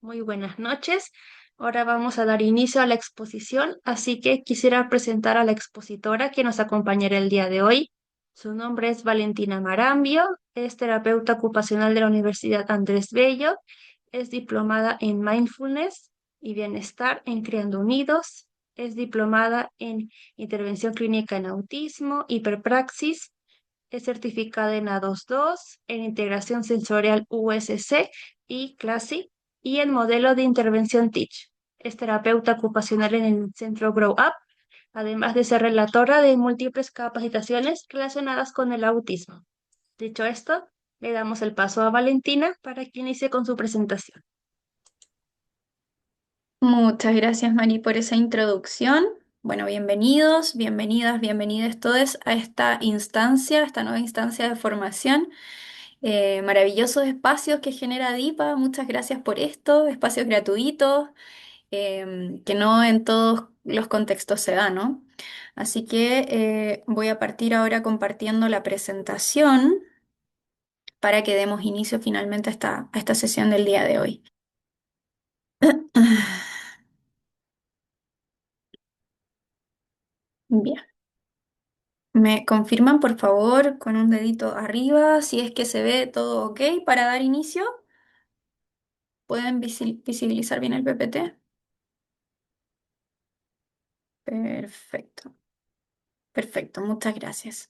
Muy buenas noches. Ahora vamos a dar inicio a la exposición, así que quisiera presentar a la expositora que nos acompañará el día de hoy. Su nombre es Valentina Marambio, es terapeuta ocupacional de la Universidad Andrés Bello, es diplomada en Mindfulness y Bienestar en Criando Unidos, es diplomada en Intervención Clínica en Autismo, Hiperpraxis, es certificada en A22, en Integración Sensorial USC y CLASI, y en modelo de intervención Teach. Es terapeuta ocupacional en el centro Grow Up, además de ser relatora de múltiples capacitaciones relacionadas con el autismo. Dicho esto, le damos el paso a Valentina para que inicie con su presentación. Muchas gracias, Mari, por esa introducción. Bueno, bienvenidos, bienvenidas, bienvenidos todos a esta instancia, esta nueva instancia de formación. Maravillosos espacios que genera DIPA. Muchas gracias por esto, espacios gratuitos, que no en todos los contextos se da, ¿no? Así que voy a partir ahora compartiendo la presentación para que demos inicio finalmente a esta sesión del día de hoy. Bien. ¿Me confirman, por favor, con un dedito arriba, si es que se ve todo ok para dar inicio? ¿Pueden visibilizar bien el PPT? Perfecto, perfecto, muchas gracias.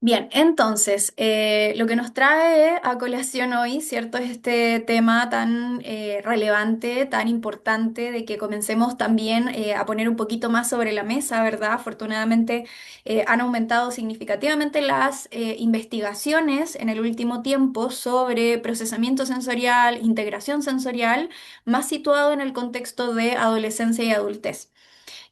Bien, entonces, lo que nos trae a colación hoy, ¿cierto? Es este tema tan relevante, tan importante, de que comencemos también a poner un poquito más sobre la mesa, ¿verdad? Afortunadamente, han aumentado significativamente las investigaciones en el último tiempo sobre procesamiento sensorial, integración sensorial, más situado en el contexto de adolescencia y adultez.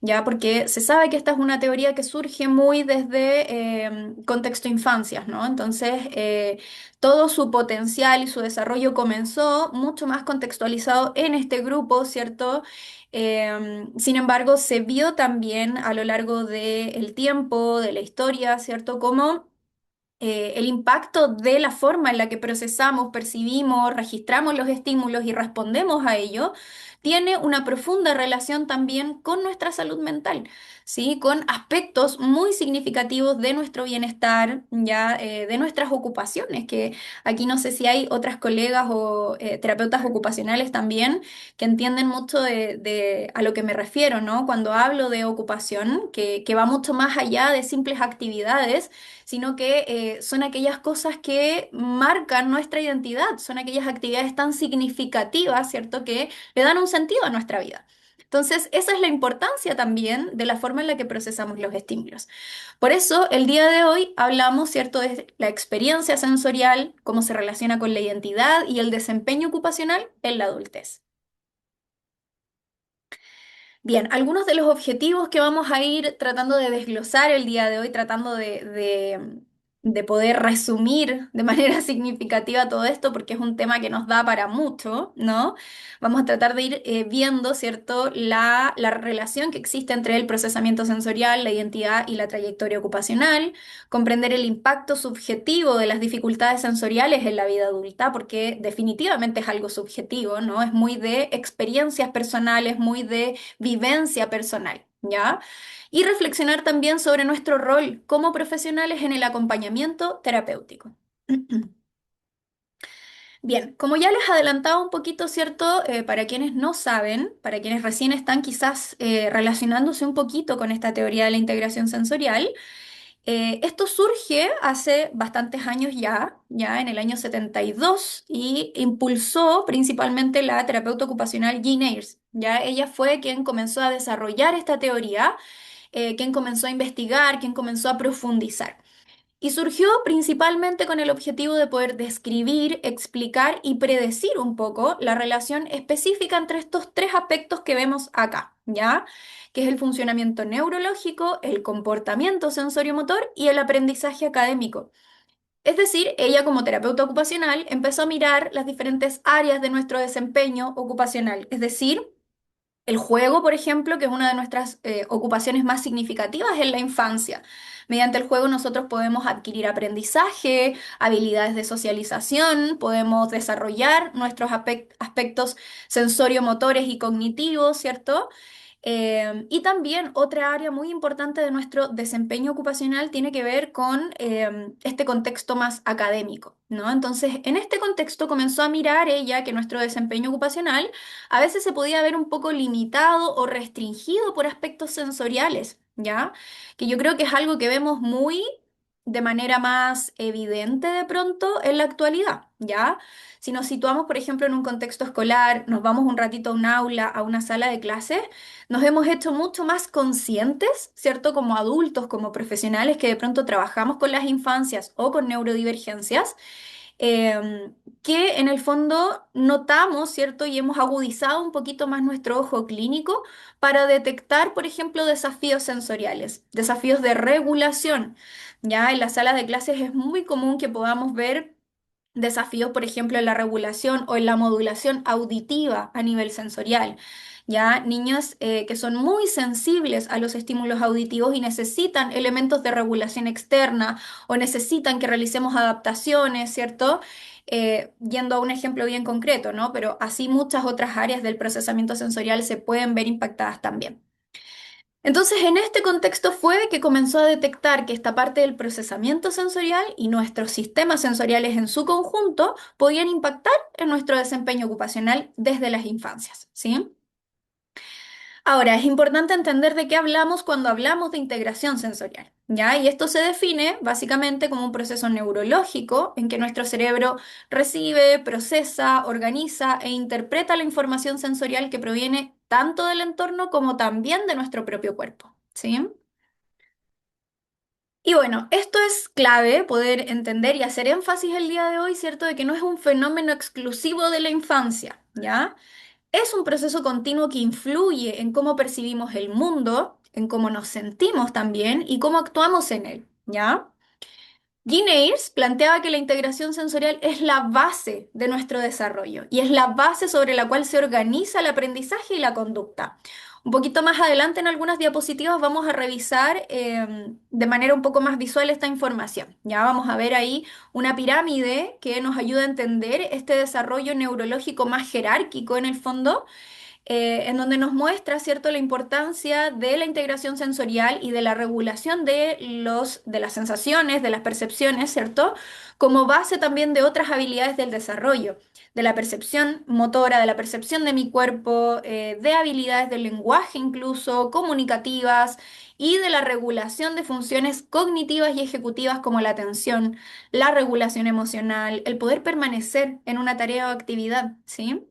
¿Ya? Porque se sabe que esta es una teoría que surge muy desde contexto infancias, ¿no? Entonces, todo su potencial y su desarrollo comenzó mucho más contextualizado en este grupo, ¿cierto? Sin embargo, se vio también a lo largo del tiempo, de la historia, ¿cierto? Como el impacto de la forma en la que procesamos, percibimos, registramos los estímulos y respondemos a ello, tiene una profunda relación también con nuestra salud mental, ¿sí? Con aspectos muy significativos de nuestro bienestar, ya de nuestras ocupaciones, que aquí no sé si hay otras colegas o terapeutas ocupacionales también que entienden mucho a lo que me refiero, ¿no? Cuando hablo de ocupación, que va mucho más allá de simples actividades, sino que son aquellas cosas que marcan nuestra identidad, son aquellas actividades tan significativas, ¿cierto?, que le dan un sentido a nuestra vida. Entonces, esa es la importancia también de la forma en la que procesamos los estímulos. Por eso, el día de hoy hablamos, ¿cierto?, de la experiencia sensorial, cómo se relaciona con la identidad y el desempeño ocupacional en la adultez. Bien, algunos de los objetivos que vamos a ir tratando de desglosar el día de hoy, tratando de poder resumir de manera significativa todo esto, porque es un tema que nos da para mucho, ¿no? Vamos a tratar de ir viendo, ¿cierto?, la relación que existe entre el procesamiento sensorial, la identidad y la trayectoria ocupacional, comprender el impacto subjetivo de las dificultades sensoriales en la vida adulta, porque definitivamente es algo subjetivo, ¿no? Es muy de experiencias personales, muy de vivencia personal, ¿ya? Y reflexionar también sobre nuestro rol como profesionales en el acompañamiento terapéutico. Bien, como ya les adelantaba un poquito, ¿cierto? Para quienes no saben, para quienes recién están quizás relacionándose un poquito con esta teoría de la integración sensorial, esto surge hace bastantes años ya en el año 72, y impulsó principalmente la terapeuta ocupacional Jean Ayres. Ya ella fue quien comenzó a desarrollar esta teoría, quien comenzó a investigar, quien comenzó a profundizar. Y surgió principalmente con el objetivo de poder describir, explicar y predecir un poco la relación específica entre estos tres aspectos que vemos acá, ¿ya? Que es el funcionamiento neurológico, el comportamiento sensoriomotor y el aprendizaje académico. Es decir, ella como terapeuta ocupacional empezó a mirar las diferentes áreas de nuestro desempeño ocupacional, es decir, El juego, por ejemplo, que es una de nuestras ocupaciones más significativas en la infancia. Mediante el juego nosotros podemos adquirir aprendizaje, habilidades de socialización, podemos desarrollar nuestros aspectos sensorio-motores y cognitivos, ¿cierto? Y también otra área muy importante de nuestro desempeño ocupacional tiene que ver con este contexto más académico, ¿no? Entonces, en este contexto comenzó a mirar ella que nuestro desempeño ocupacional a veces se podía ver un poco limitado o restringido por aspectos sensoriales, ¿ya? Que yo creo que es algo que vemos muy de manera más evidente de pronto en la actualidad, ¿ya? Si nos situamos, por ejemplo, en un contexto escolar, nos vamos un ratito a un aula, a una sala de clases, nos hemos hecho mucho más conscientes, ¿cierto? Como adultos, como profesionales que de pronto trabajamos con las infancias o con neurodivergencias, que en el fondo notamos, ¿cierto? Y hemos agudizado un poquito más nuestro ojo clínico para detectar, por ejemplo, desafíos sensoriales, desafíos de regulación. Ya en las salas de clases es muy común que podamos ver desafíos, por ejemplo, en la regulación o en la modulación auditiva a nivel sensorial. Ya niños que son muy sensibles a los estímulos auditivos y necesitan elementos de regulación externa o necesitan que realicemos adaptaciones, ¿cierto? Yendo a un ejemplo bien concreto, ¿no? Pero así muchas otras áreas del procesamiento sensorial se pueden ver impactadas también. Entonces, en este contexto fue que comenzó a detectar que esta parte del procesamiento sensorial y nuestros sistemas sensoriales en su conjunto podían impactar en nuestro desempeño ocupacional desde las infancias, ¿sí? Ahora, es importante entender de qué hablamos cuando hablamos de integración sensorial, ¿ya? Y esto se define básicamente como un proceso neurológico en que nuestro cerebro recibe, procesa, organiza e interpreta la información sensorial que proviene tanto del entorno como también de nuestro propio cuerpo, ¿sí? Y bueno, esto es clave poder entender y hacer énfasis el día de hoy, ¿cierto? De que no es un fenómeno exclusivo de la infancia, ¿ya? Es un proceso continuo que influye en cómo percibimos el mundo, en cómo nos sentimos también y cómo actuamos en él, ¿ya? Jean Ayres planteaba que la integración sensorial es la base de nuestro desarrollo y es la base sobre la cual se organiza el aprendizaje y la conducta. Un poquito más adelante en algunas diapositivas vamos a revisar de manera un poco más visual esta información. Ya vamos a ver ahí una pirámide que nos ayuda a entender este desarrollo neurológico más jerárquico en el fondo, en donde nos muestra, ¿cierto?, la importancia de la integración sensorial y de la regulación de las sensaciones, de las percepciones, ¿cierto?, como base también de otras habilidades del desarrollo, de la percepción motora, de la percepción de mi cuerpo, de habilidades del lenguaje incluso, comunicativas, y de la regulación de funciones cognitivas y ejecutivas como la atención, la regulación emocional, el poder permanecer en una tarea o actividad, ¿sí?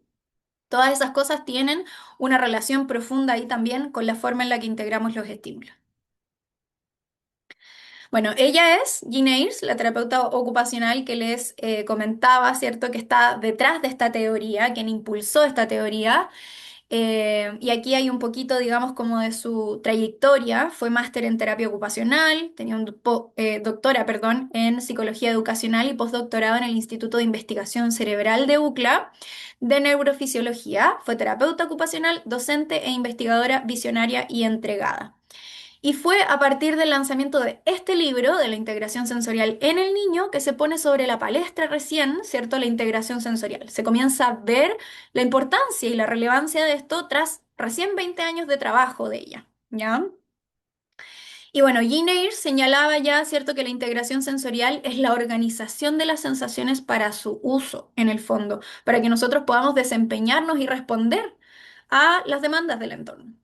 Todas esas cosas tienen una relación profunda ahí también con la forma en la que integramos los estímulos. Bueno, ella es Jean Ayres, la terapeuta ocupacional que les comentaba, ¿cierto? Que está detrás de esta teoría, quien impulsó esta teoría. Y aquí hay un poquito, digamos, como de su trayectoria. Fue máster en terapia ocupacional, tenía un doctora, perdón, en psicología educacional y postdoctorado en el Instituto de Investigación Cerebral de UCLA de Neurofisiología. Fue terapeuta ocupacional, docente e investigadora visionaria y entregada. Y fue a partir del lanzamiento de este libro, de la integración sensorial en el niño, que se pone sobre la palestra recién, ¿cierto? La integración sensorial. Se comienza a ver la importancia y la relevancia de esto tras recién 20 años de trabajo de ella, ¿ya? Y bueno, Jean Ayres señalaba ya, ¿cierto?, que la integración sensorial es la organización de las sensaciones para su uso, en el fondo, para que nosotros podamos desempeñarnos y responder a las demandas del entorno.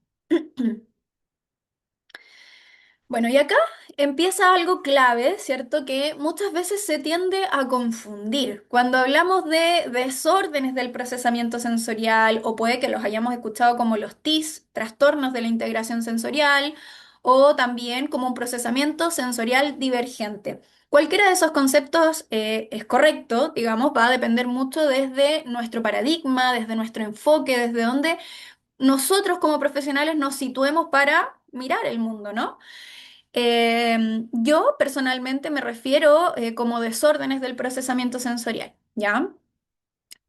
Bueno, y acá empieza algo clave, ¿cierto? Que muchas veces se tiende a confundir. Cuando hablamos de desórdenes del procesamiento sensorial, o puede que los hayamos escuchado como los TIS, trastornos de la integración sensorial, o también como un procesamiento sensorial divergente. Cualquiera de esos conceptos es correcto, digamos, va a depender mucho desde nuestro paradigma, desde nuestro enfoque, desde donde nosotros como profesionales nos situemos para mirar el mundo, ¿no? Yo personalmente me refiero como desórdenes del procesamiento sensorial, ¿ya?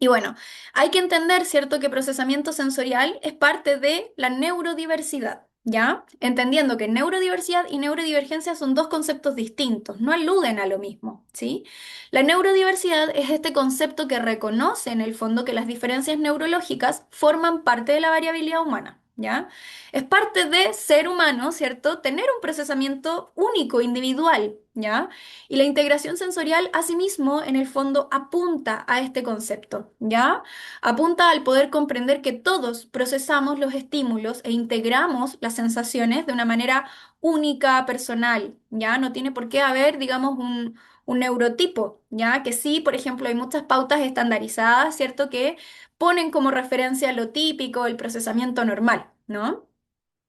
Y bueno, hay que entender, ¿cierto?, que procesamiento sensorial es parte de la neurodiversidad, ¿ya? Entendiendo que neurodiversidad y neurodivergencia son dos conceptos distintos, no aluden a lo mismo, ¿sí? La neurodiversidad es este concepto que reconoce en el fondo que las diferencias neurológicas forman parte de la variabilidad humana, ¿ya? Es parte de ser humano, ¿cierto?, tener un procesamiento único, individual, ¿ya? Y la integración sensorial, asimismo, en el fondo apunta a este concepto, ¿ya? Apunta al poder comprender que todos procesamos los estímulos e integramos las sensaciones de una manera única, personal, ¿ya? No tiene por qué haber, digamos, un neurotipo, ¿ya? Que sí, por ejemplo, hay muchas pautas estandarizadas, ¿cierto? Que ponen como referencia lo típico, el procesamiento normal, ¿no?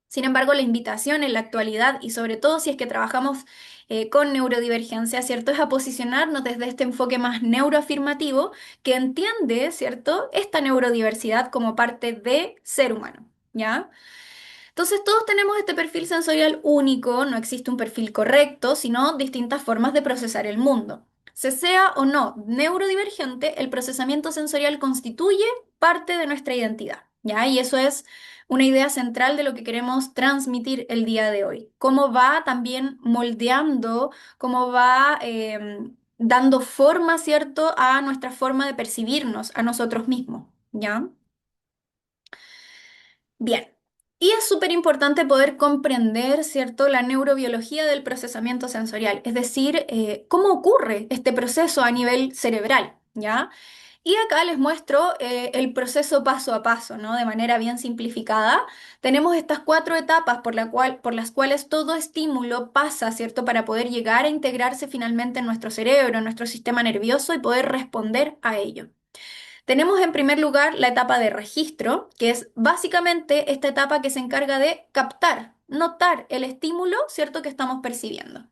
Sin embargo, la invitación en la actualidad y sobre todo si es que trabajamos con neurodivergencia, ¿cierto? Es a posicionarnos desde este enfoque más neuroafirmativo que entiende, ¿cierto? Esta neurodiversidad como parte de ser humano, ¿ya? Entonces, todos tenemos este perfil sensorial único, no existe un perfil correcto, sino distintas formas de procesar el mundo. Se sea o no neurodivergente, el procesamiento sensorial constituye parte de nuestra identidad, ¿ya? Y eso es una idea central de lo que queremos transmitir el día de hoy. Cómo va también moldeando, cómo va dando forma, ¿cierto?, a nuestra forma de percibirnos, a nosotros mismos, ¿ya? Bien, y es súper importante poder comprender, ¿cierto?, la neurobiología del procesamiento sensorial, es decir, cómo ocurre este proceso a nivel cerebral, ¿ya? Y acá les muestro el proceso paso a paso, ¿no? De manera bien simplificada. Tenemos estas cuatro etapas por las cuales todo estímulo pasa, ¿cierto?, para poder llegar a integrarse finalmente en nuestro cerebro, en nuestro sistema nervioso y poder responder a ello. Tenemos en primer lugar la etapa de registro, que es básicamente esta etapa que se encarga de captar, notar el estímulo, ¿cierto?, que estamos percibiendo.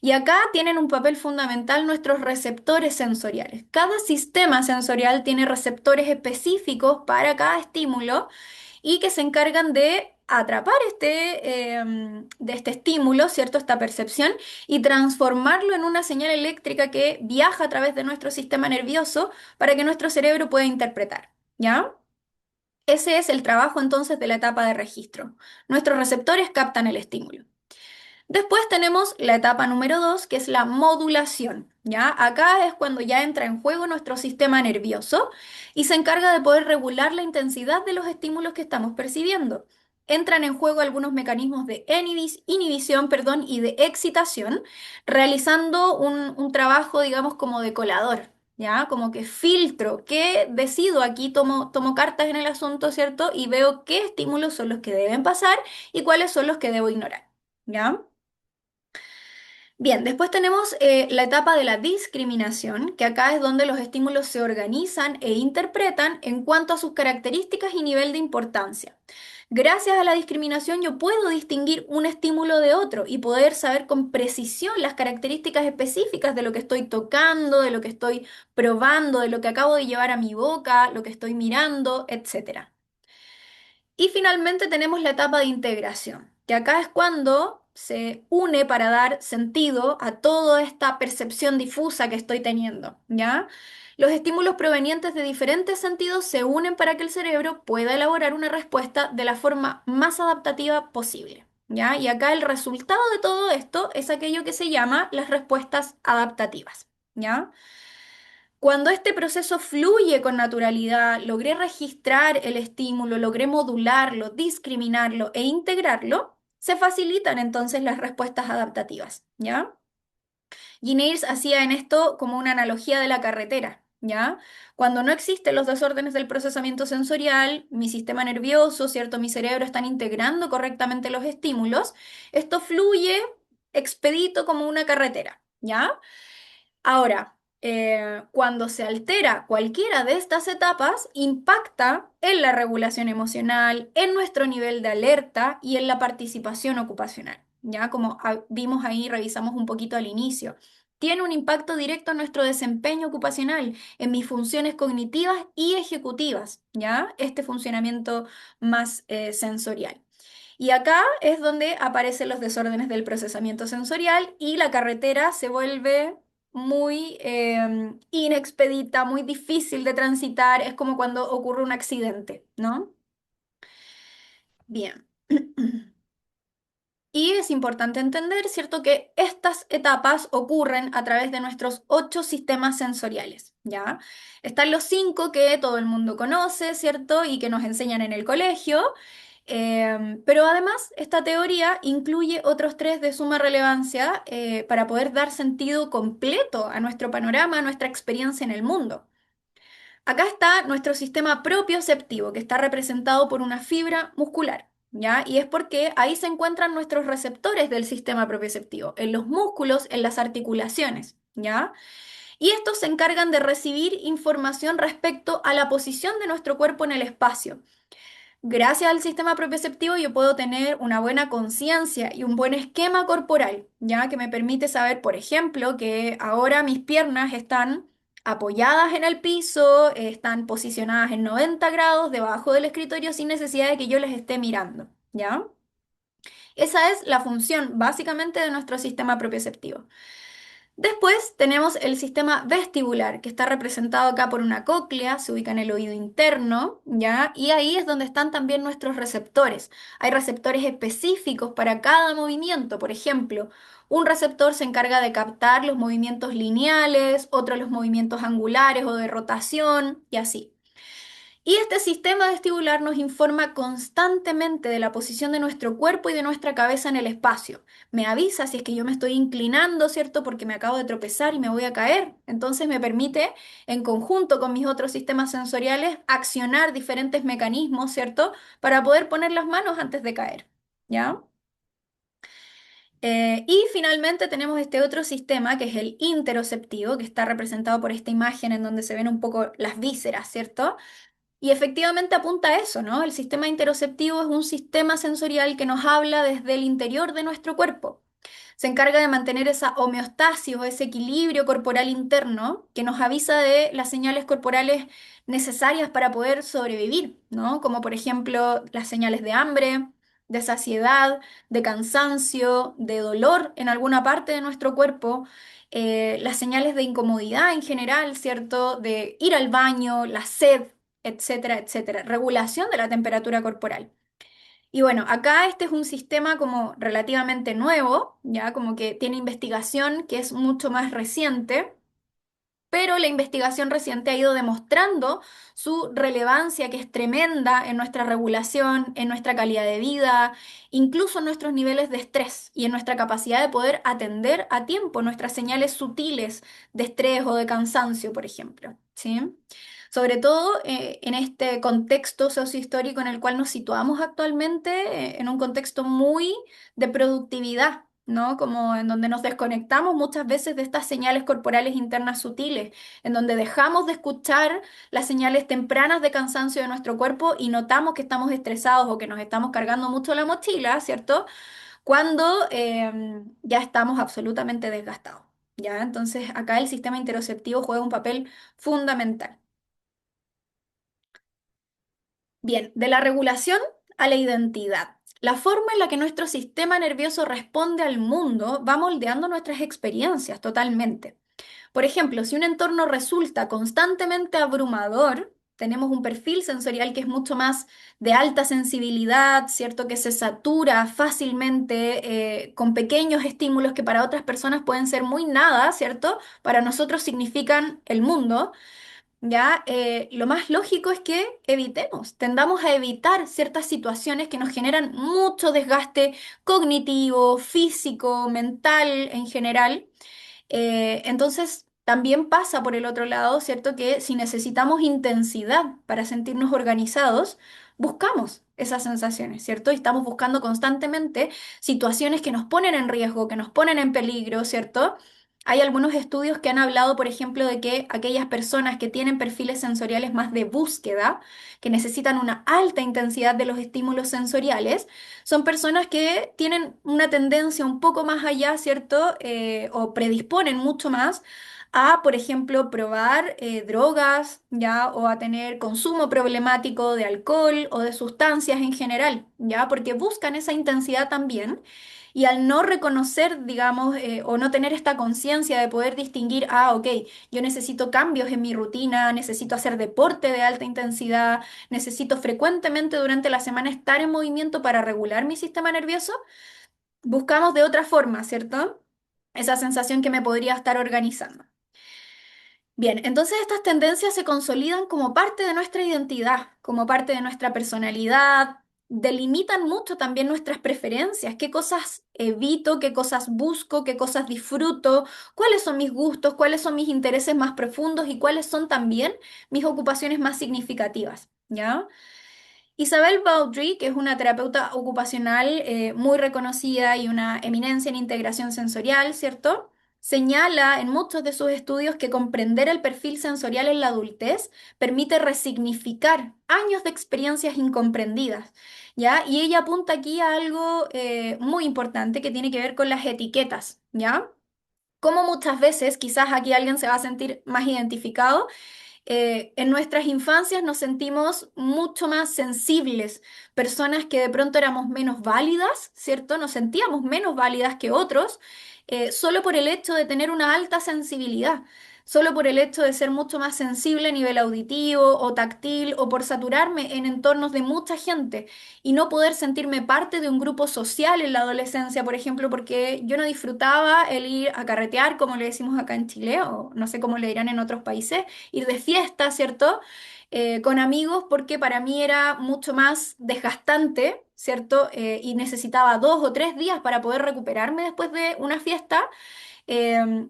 Y acá tienen un papel fundamental nuestros receptores sensoriales. Cada sistema sensorial tiene receptores específicos para cada estímulo y que se encargan de atrapar de este estímulo, ¿cierto? Esta percepción y transformarlo en una señal eléctrica que viaja a través de nuestro sistema nervioso para que nuestro cerebro pueda interpretar, ¿ya? Ese es el trabajo entonces de la etapa de registro. Nuestros receptores captan el estímulo. Después tenemos la etapa número 2, que es la modulación, ¿ya? Acá es cuando ya entra en juego nuestro sistema nervioso y se encarga de poder regular la intensidad de los estímulos que estamos percibiendo. Entran en juego algunos mecanismos de inhibición, perdón, y de excitación, realizando un trabajo, digamos, como de colador, ¿ya? Como que filtro, que decido aquí, tomo cartas en el asunto, ¿cierto? Y veo qué estímulos son los que deben pasar y cuáles son los que debo ignorar, ¿ya? Bien, después tenemos la etapa de la discriminación, que acá es donde los estímulos se organizan e interpretan en cuanto a sus características y nivel de importancia. Gracias a la discriminación yo puedo distinguir un estímulo de otro y poder saber con precisión las características específicas de lo que estoy tocando, de lo que estoy probando, de lo que acabo de llevar a mi boca, lo que estoy mirando, etcétera. Y finalmente tenemos la etapa de integración, que acá es cuando se une para dar sentido a toda esta percepción difusa que estoy teniendo, ¿ya? Los estímulos provenientes de diferentes sentidos se unen para que el cerebro pueda elaborar una respuesta de la forma más adaptativa posible, ¿ya? Y acá el resultado de todo esto es aquello que se llama las respuestas adaptativas, ¿ya? Cuando este proceso fluye con naturalidad, logré registrar el estímulo, logré modularlo, discriminarlo e integrarlo, se facilitan entonces las respuestas adaptativas, ¿ya? Gineers hacía en esto como una analogía de la carretera, ¿ya? Cuando no existen los desórdenes del procesamiento sensorial, mi sistema nervioso, ¿cierto? Mi cerebro están integrando correctamente los estímulos, esto fluye expedito como una carretera, ¿ya? Ahora, cuando se altera cualquiera de estas etapas, impacta en la regulación emocional, en nuestro nivel de alerta y en la participación ocupacional. Ya como vimos ahí, revisamos un poquito al inicio. Tiene un impacto directo en nuestro desempeño ocupacional, en mis funciones cognitivas y ejecutivas, ¿ya? Este funcionamiento más sensorial. Y acá es donde aparecen los desórdenes del procesamiento sensorial y la carretera se vuelve muy inexpedita, muy difícil de transitar, es como cuando ocurre un accidente, ¿no? Bien. Y es importante entender, ¿cierto?, que estas etapas ocurren a través de nuestros 8 sistemas sensoriales, ¿ya? Están los 5 que todo el mundo conoce, ¿cierto? Y que nos enseñan en el colegio, pero además esta teoría incluye otros 3 de suma relevancia para poder dar sentido completo a nuestro panorama, a nuestra experiencia en el mundo. Acá está nuestro sistema propioceptivo, que está representado por una fibra muscular, ¿ya? Y es porque ahí se encuentran nuestros receptores del sistema propioceptivo, en los músculos, en las articulaciones, ¿ya? Y estos se encargan de recibir información respecto a la posición de nuestro cuerpo en el espacio. Gracias al sistema propioceptivo yo puedo tener una buena conciencia y un buen esquema corporal, ya que me permite saber, por ejemplo, que ahora mis piernas están apoyadas en el piso, están posicionadas en 90 grados debajo del escritorio sin necesidad de que yo les esté mirando, ¿ya? Esa es la función básicamente de nuestro sistema propioceptivo. Después tenemos el sistema vestibular, que está representado acá por una cóclea, se ubica en el oído interno, ¿ya? Y ahí es donde están también nuestros receptores. Hay receptores específicos para cada movimiento. Por ejemplo, un receptor se encarga de captar los movimientos lineales, otro los movimientos angulares o de rotación, y así. Y este sistema vestibular nos informa constantemente de la posición de nuestro cuerpo y de nuestra cabeza en el espacio. Me avisa si es que yo me estoy inclinando, ¿cierto? Porque me acabo de tropezar y me voy a caer. Entonces me permite, en conjunto con mis otros sistemas sensoriales, accionar diferentes mecanismos, ¿cierto? Para poder poner las manos antes de caer. ¿Ya? Y finalmente tenemos este otro sistema que es el interoceptivo, que está representado por esta imagen en donde se ven un poco las vísceras, ¿cierto? Y efectivamente apunta a eso, ¿no? El sistema interoceptivo es un sistema sensorial que nos habla desde el interior de nuestro cuerpo. Se encarga de mantener esa homeostasis o ese equilibrio corporal interno que nos avisa de las señales corporales necesarias para poder sobrevivir, ¿no? Como por ejemplo las señales de hambre, de saciedad, de cansancio, de dolor en alguna parte de nuestro cuerpo, las señales de incomodidad en general, ¿cierto? De ir al baño, la sed, etcétera, etcétera. Regulación de la temperatura corporal. Y bueno, acá este es un sistema como relativamente nuevo, ya como que tiene investigación que es mucho más reciente, pero la investigación reciente ha ido demostrando su relevancia, que es tremenda en nuestra regulación, en nuestra calidad de vida, incluso en nuestros niveles de estrés y en nuestra capacidad de poder atender a tiempo nuestras señales sutiles de estrés o de cansancio, por ejemplo, ¿sí? Sobre todo en este contexto sociohistórico en el cual nos situamos actualmente, en un contexto muy de productividad, ¿no? Como en donde nos desconectamos muchas veces de estas señales corporales internas sutiles, en donde dejamos de escuchar las señales tempranas de cansancio de nuestro cuerpo y notamos que estamos estresados o que nos estamos cargando mucho la mochila, ¿cierto? Cuando ya estamos absolutamente desgastados, ¿ya? Entonces acá el sistema interoceptivo juega un papel fundamental. Bien, de la regulación a la identidad. La forma en la que nuestro sistema nervioso responde al mundo va moldeando nuestras experiencias totalmente. Por ejemplo, si un entorno resulta constantemente abrumador, tenemos un perfil sensorial que es mucho más de alta sensibilidad, ¿cierto? Que se satura fácilmente con pequeños estímulos que para otras personas pueden ser muy nada, ¿cierto? Para nosotros significan el mundo. Ya, lo más lógico es que evitemos, tendamos a evitar ciertas situaciones que nos generan mucho desgaste cognitivo, físico, mental en general. Entonces, también pasa por el otro lado, ¿cierto? Que si necesitamos intensidad para sentirnos organizados, buscamos esas sensaciones, ¿cierto? Y estamos buscando constantemente situaciones que nos ponen en riesgo, que nos ponen en peligro, ¿cierto? Hay algunos estudios que han hablado, por ejemplo, de que aquellas personas que tienen perfiles sensoriales más de búsqueda, que necesitan una alta intensidad de los estímulos sensoriales, son personas que tienen una tendencia un poco más allá, ¿cierto? O predisponen mucho más a, por ejemplo, probar drogas, ¿ya? O a tener consumo problemático de alcohol o de sustancias en general, ¿ya? Porque buscan esa intensidad también. Y al no reconocer, digamos, o no tener esta conciencia de poder distinguir, ah, ok, yo necesito cambios en mi rutina, necesito hacer deporte de alta intensidad, necesito frecuentemente durante la semana estar en movimiento para regular mi sistema nervioso, buscamos de otra forma, ¿cierto? Esa sensación que me podría estar organizando. Bien, entonces estas tendencias se consolidan como parte de nuestra identidad, como parte de nuestra personalidad, delimitan mucho también nuestras preferencias, qué cosas evito, qué cosas busco, qué cosas disfruto, cuáles son mis gustos, cuáles son mis intereses más profundos y cuáles son también mis ocupaciones más significativas, ¿ya? Isabel Baldry, que es una terapeuta ocupacional muy reconocida y una eminencia en integración sensorial, ¿cierto? Señala en muchos de sus estudios que comprender el perfil sensorial en la adultez permite resignificar años de experiencias incomprendidas, ¿ya? Y ella apunta aquí a algo muy importante que tiene que ver con las etiquetas, ¿ya? Como muchas veces, quizás aquí alguien se va a sentir más identificado, en nuestras infancias nos sentimos mucho más sensibles, personas que de pronto éramos menos válidas, ¿cierto? Nos sentíamos menos válidas que otros, solo por el hecho de tener una alta sensibilidad, solo por el hecho de ser mucho más sensible a nivel auditivo o táctil o por saturarme en entornos de mucha gente y no poder sentirme parte de un grupo social en la adolescencia, por ejemplo, porque yo no disfrutaba el ir a carretear, como le decimos acá en Chile, o no sé cómo le dirán en otros países, ir de fiesta, ¿cierto? Con amigos, porque para mí era mucho más desgastante, ¿cierto? Y necesitaba 2 o 3 días para poder recuperarme después de una fiesta,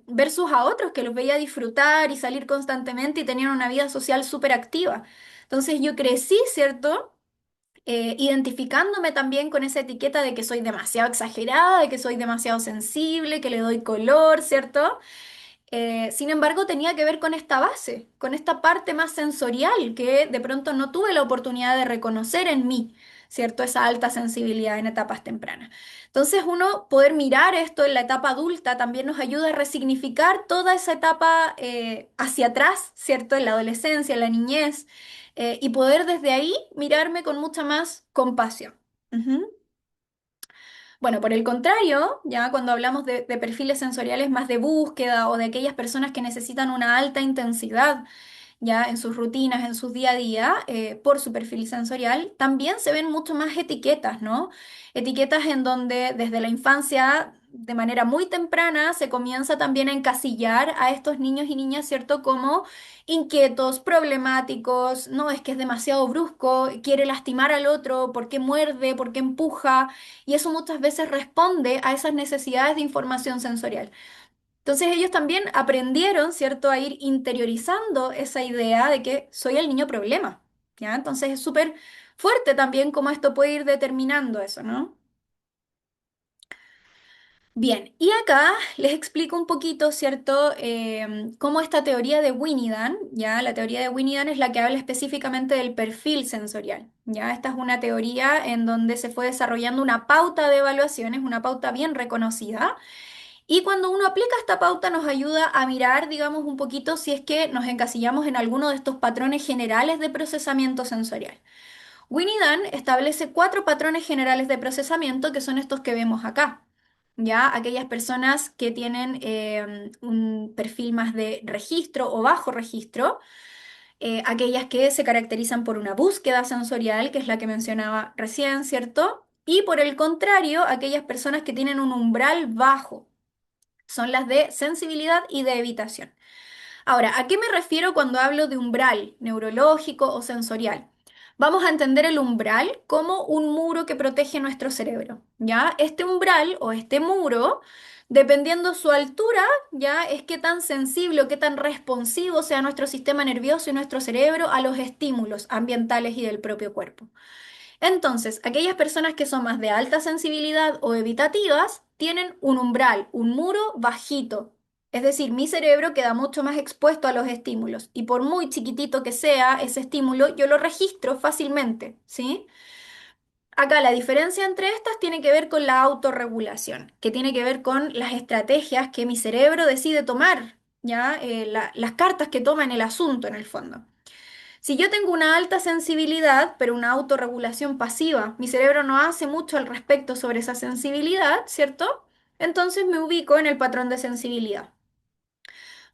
versus a otros que los veía disfrutar y salir constantemente y tenían una vida social súper activa. Entonces yo crecí, ¿cierto? Identificándome también con esa etiqueta de que soy demasiado exagerada, de que soy demasiado sensible, que le doy color, ¿cierto? Sin embargo, tenía que ver con esta base, con esta parte más sensorial que de pronto no tuve la oportunidad de reconocer en mí, ¿cierto? Esa alta sensibilidad en etapas tempranas. Entonces, uno poder mirar esto en la etapa adulta también nos ayuda a resignificar toda esa etapa hacia atrás, ¿cierto? En la adolescencia, en la niñez, y poder desde ahí mirarme con mucha más compasión. Ujú. Bueno, por el contrario, ya cuando hablamos de perfiles sensoriales más de búsqueda o de aquellas personas que necesitan una alta intensidad ya en sus rutinas, en su día a día, por su perfil sensorial, también se ven mucho más etiquetas, ¿no? Etiquetas en donde desde la infancia, de manera muy temprana, se comienza también a encasillar a estos niños y niñas, ¿cierto? Como inquietos, problemáticos, no, es que es demasiado brusco, quiere lastimar al otro, ¿por qué muerde? ¿Por qué empuja? Y eso muchas veces responde a esas necesidades de información sensorial. Entonces ellos también aprendieron, ¿cierto?, a ir interiorizando esa idea de que soy el niño problema, ¿ya? Entonces es súper fuerte también cómo esto puede ir determinando eso, ¿no? Bien, y acá les explico un poquito, ¿cierto?, cómo esta teoría de Winnidan, ¿ya? La teoría de Winnidan es la que habla específicamente del perfil sensorial, ¿ya? Esta es una teoría en donde se fue desarrollando una pauta de evaluaciones, una pauta bien reconocida. Y cuando uno aplica esta pauta nos ayuda a mirar, digamos, un poquito si es que nos encasillamos en alguno de estos patrones generales de procesamiento sensorial. Winnie Dan establece 4 patrones generales de procesamiento que son estos que vemos acá. Ya, aquellas personas que tienen un perfil más de registro o bajo registro, aquellas que se caracterizan por una búsqueda sensorial, que es la que mencionaba recién, ¿cierto? Y por el contrario, aquellas personas que tienen un umbral bajo son las de sensibilidad y de evitación. Ahora, ¿a qué me refiero cuando hablo de umbral neurológico o sensorial? Vamos a entender el umbral como un muro que protege nuestro cerebro, ¿ya? Este umbral o este muro, dependiendo su altura, ¿ya? Es qué tan sensible o qué tan responsivo sea nuestro sistema nervioso y nuestro cerebro a los estímulos ambientales y del propio cuerpo. Entonces, aquellas personas que son más de alta sensibilidad o evitativas tienen un umbral, un muro bajito. Es decir, mi cerebro queda mucho más expuesto a los estímulos y por muy chiquitito que sea ese estímulo, yo lo registro fácilmente, ¿sí? Acá la diferencia entre estas tiene que ver con la autorregulación, que tiene que ver con las estrategias que mi cerebro decide tomar, ¿ya? Las cartas que toma en el asunto, en el fondo. Si yo tengo una alta sensibilidad, pero una autorregulación pasiva, mi cerebro no hace mucho al respecto sobre esa sensibilidad, ¿cierto? Entonces me ubico en el patrón de sensibilidad.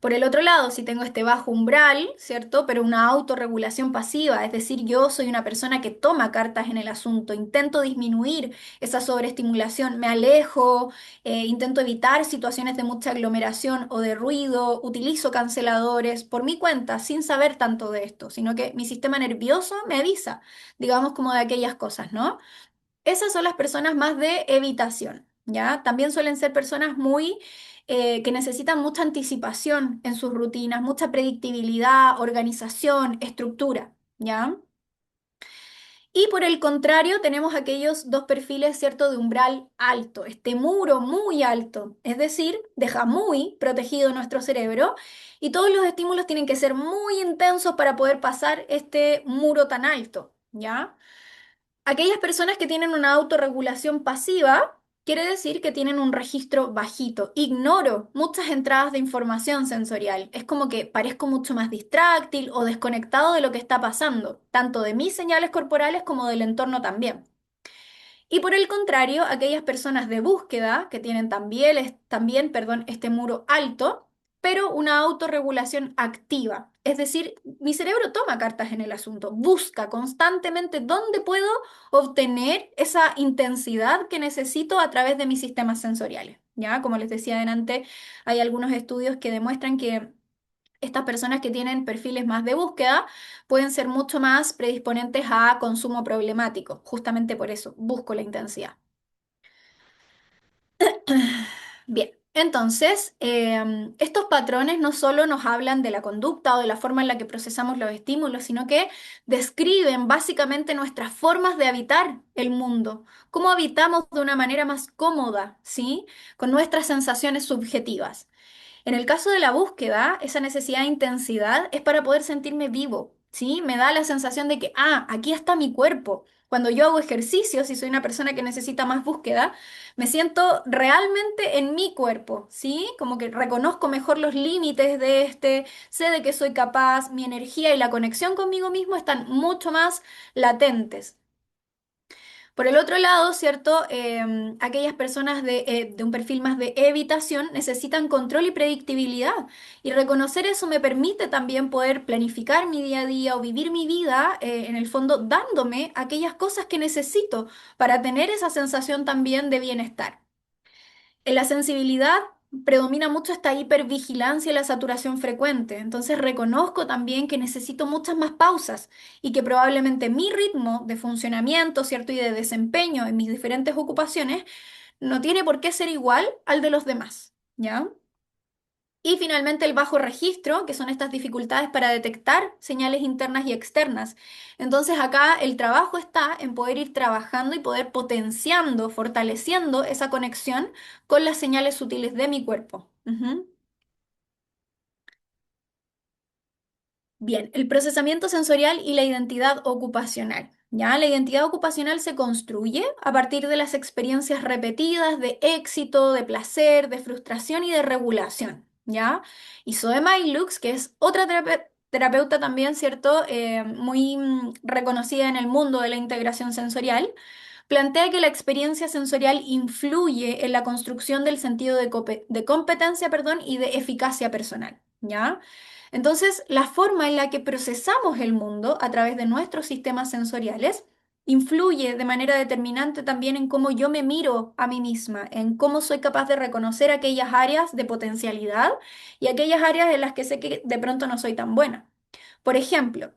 Por el otro lado, si tengo este bajo umbral, ¿cierto? Pero una autorregulación pasiva, es decir, yo soy una persona que toma cartas en el asunto, intento disminuir esa sobreestimulación, me alejo, intento evitar situaciones de mucha aglomeración o de ruido, utilizo canceladores por mi cuenta, sin saber tanto de esto, sino que mi sistema nervioso me avisa, digamos como de aquellas cosas, ¿no? Esas son las personas más de evitación, ¿ya? También suelen ser personas muy que necesitan mucha anticipación en sus rutinas, mucha predictibilidad, organización, estructura, ¿ya? Y por el contrario, tenemos aquellos dos perfiles, ¿cierto?, de umbral alto, este muro muy alto, es decir, deja muy protegido nuestro cerebro y todos los estímulos tienen que ser muy intensos para poder pasar este muro tan alto, ¿ya? Aquellas personas que tienen una autorregulación pasiva, quiere decir que tienen un registro bajito. Ignoro muchas entradas de información sensorial. Es como que parezco mucho más distráctil o desconectado de lo que está pasando, tanto de mis señales corporales como del entorno también. Y por el contrario, aquellas personas de búsqueda que tienen también, perdón, este muro alto, pero una autorregulación activa. Es decir, mi cerebro toma cartas en el asunto, busca constantemente dónde puedo obtener esa intensidad que necesito a través de mis sistemas sensoriales. Ya, como les decía adelante, hay algunos estudios que demuestran que estas personas que tienen perfiles más de búsqueda pueden ser mucho más predisponentes a consumo problemático. Justamente por eso busco la intensidad. Bien, entonces, estos patrones no solo nos hablan de la conducta o de la forma en la que procesamos los estímulos, sino que describen básicamente nuestras formas de habitar el mundo, cómo habitamos de una manera más cómoda, ¿sí? Con nuestras sensaciones subjetivas. En el caso de la búsqueda, esa necesidad de intensidad es para poder sentirme vivo, ¿sí? Me da la sensación de que, aquí está mi cuerpo. Cuando yo hago ejercicio, si soy una persona que necesita más búsqueda, me siento realmente en mi cuerpo, ¿sí? Como que reconozco mejor los límites de este, sé de que soy capaz, mi energía y la conexión conmigo mismo están mucho más latentes. Por el otro lado, ¿cierto? Aquellas personas de un perfil más de evitación necesitan control y predictibilidad. Y reconocer eso me permite también poder planificar mi día a día o vivir mi vida, en el fondo, dándome aquellas cosas que necesito para tener esa sensación también de bienestar. En la sensibilidad predomina mucho esta hipervigilancia y la saturación frecuente. Entonces reconozco también que necesito muchas más pausas y que probablemente mi ritmo de funcionamiento, ¿cierto? Y de desempeño en mis diferentes ocupaciones no tiene por qué ser igual al de los demás, ¿ya? Y finalmente el bajo registro, que son estas dificultades para detectar señales internas y externas. Entonces acá el trabajo está en poder ir trabajando y poder potenciando, fortaleciendo esa conexión con las señales sutiles de mi cuerpo. Ujú. Bien, el procesamiento sensorial y la identidad ocupacional. Ya, la identidad ocupacional se construye a partir de las experiencias repetidas de éxito, de placer, de frustración y de regulación. ¿Ya? Y Zoe Mailux, que es otra terapeuta también, ¿cierto? Muy reconocida en el mundo de la integración sensorial, plantea que la experiencia sensorial influye en la construcción del sentido de competencia, perdón, y de eficacia personal. ¿Ya? Entonces, la forma en la que procesamos el mundo a través de nuestros sistemas sensoriales influye de manera determinante también en cómo yo me miro a mí misma, en cómo soy capaz de reconocer aquellas áreas de potencialidad y aquellas áreas en las que sé que de pronto no soy tan buena. Por ejemplo,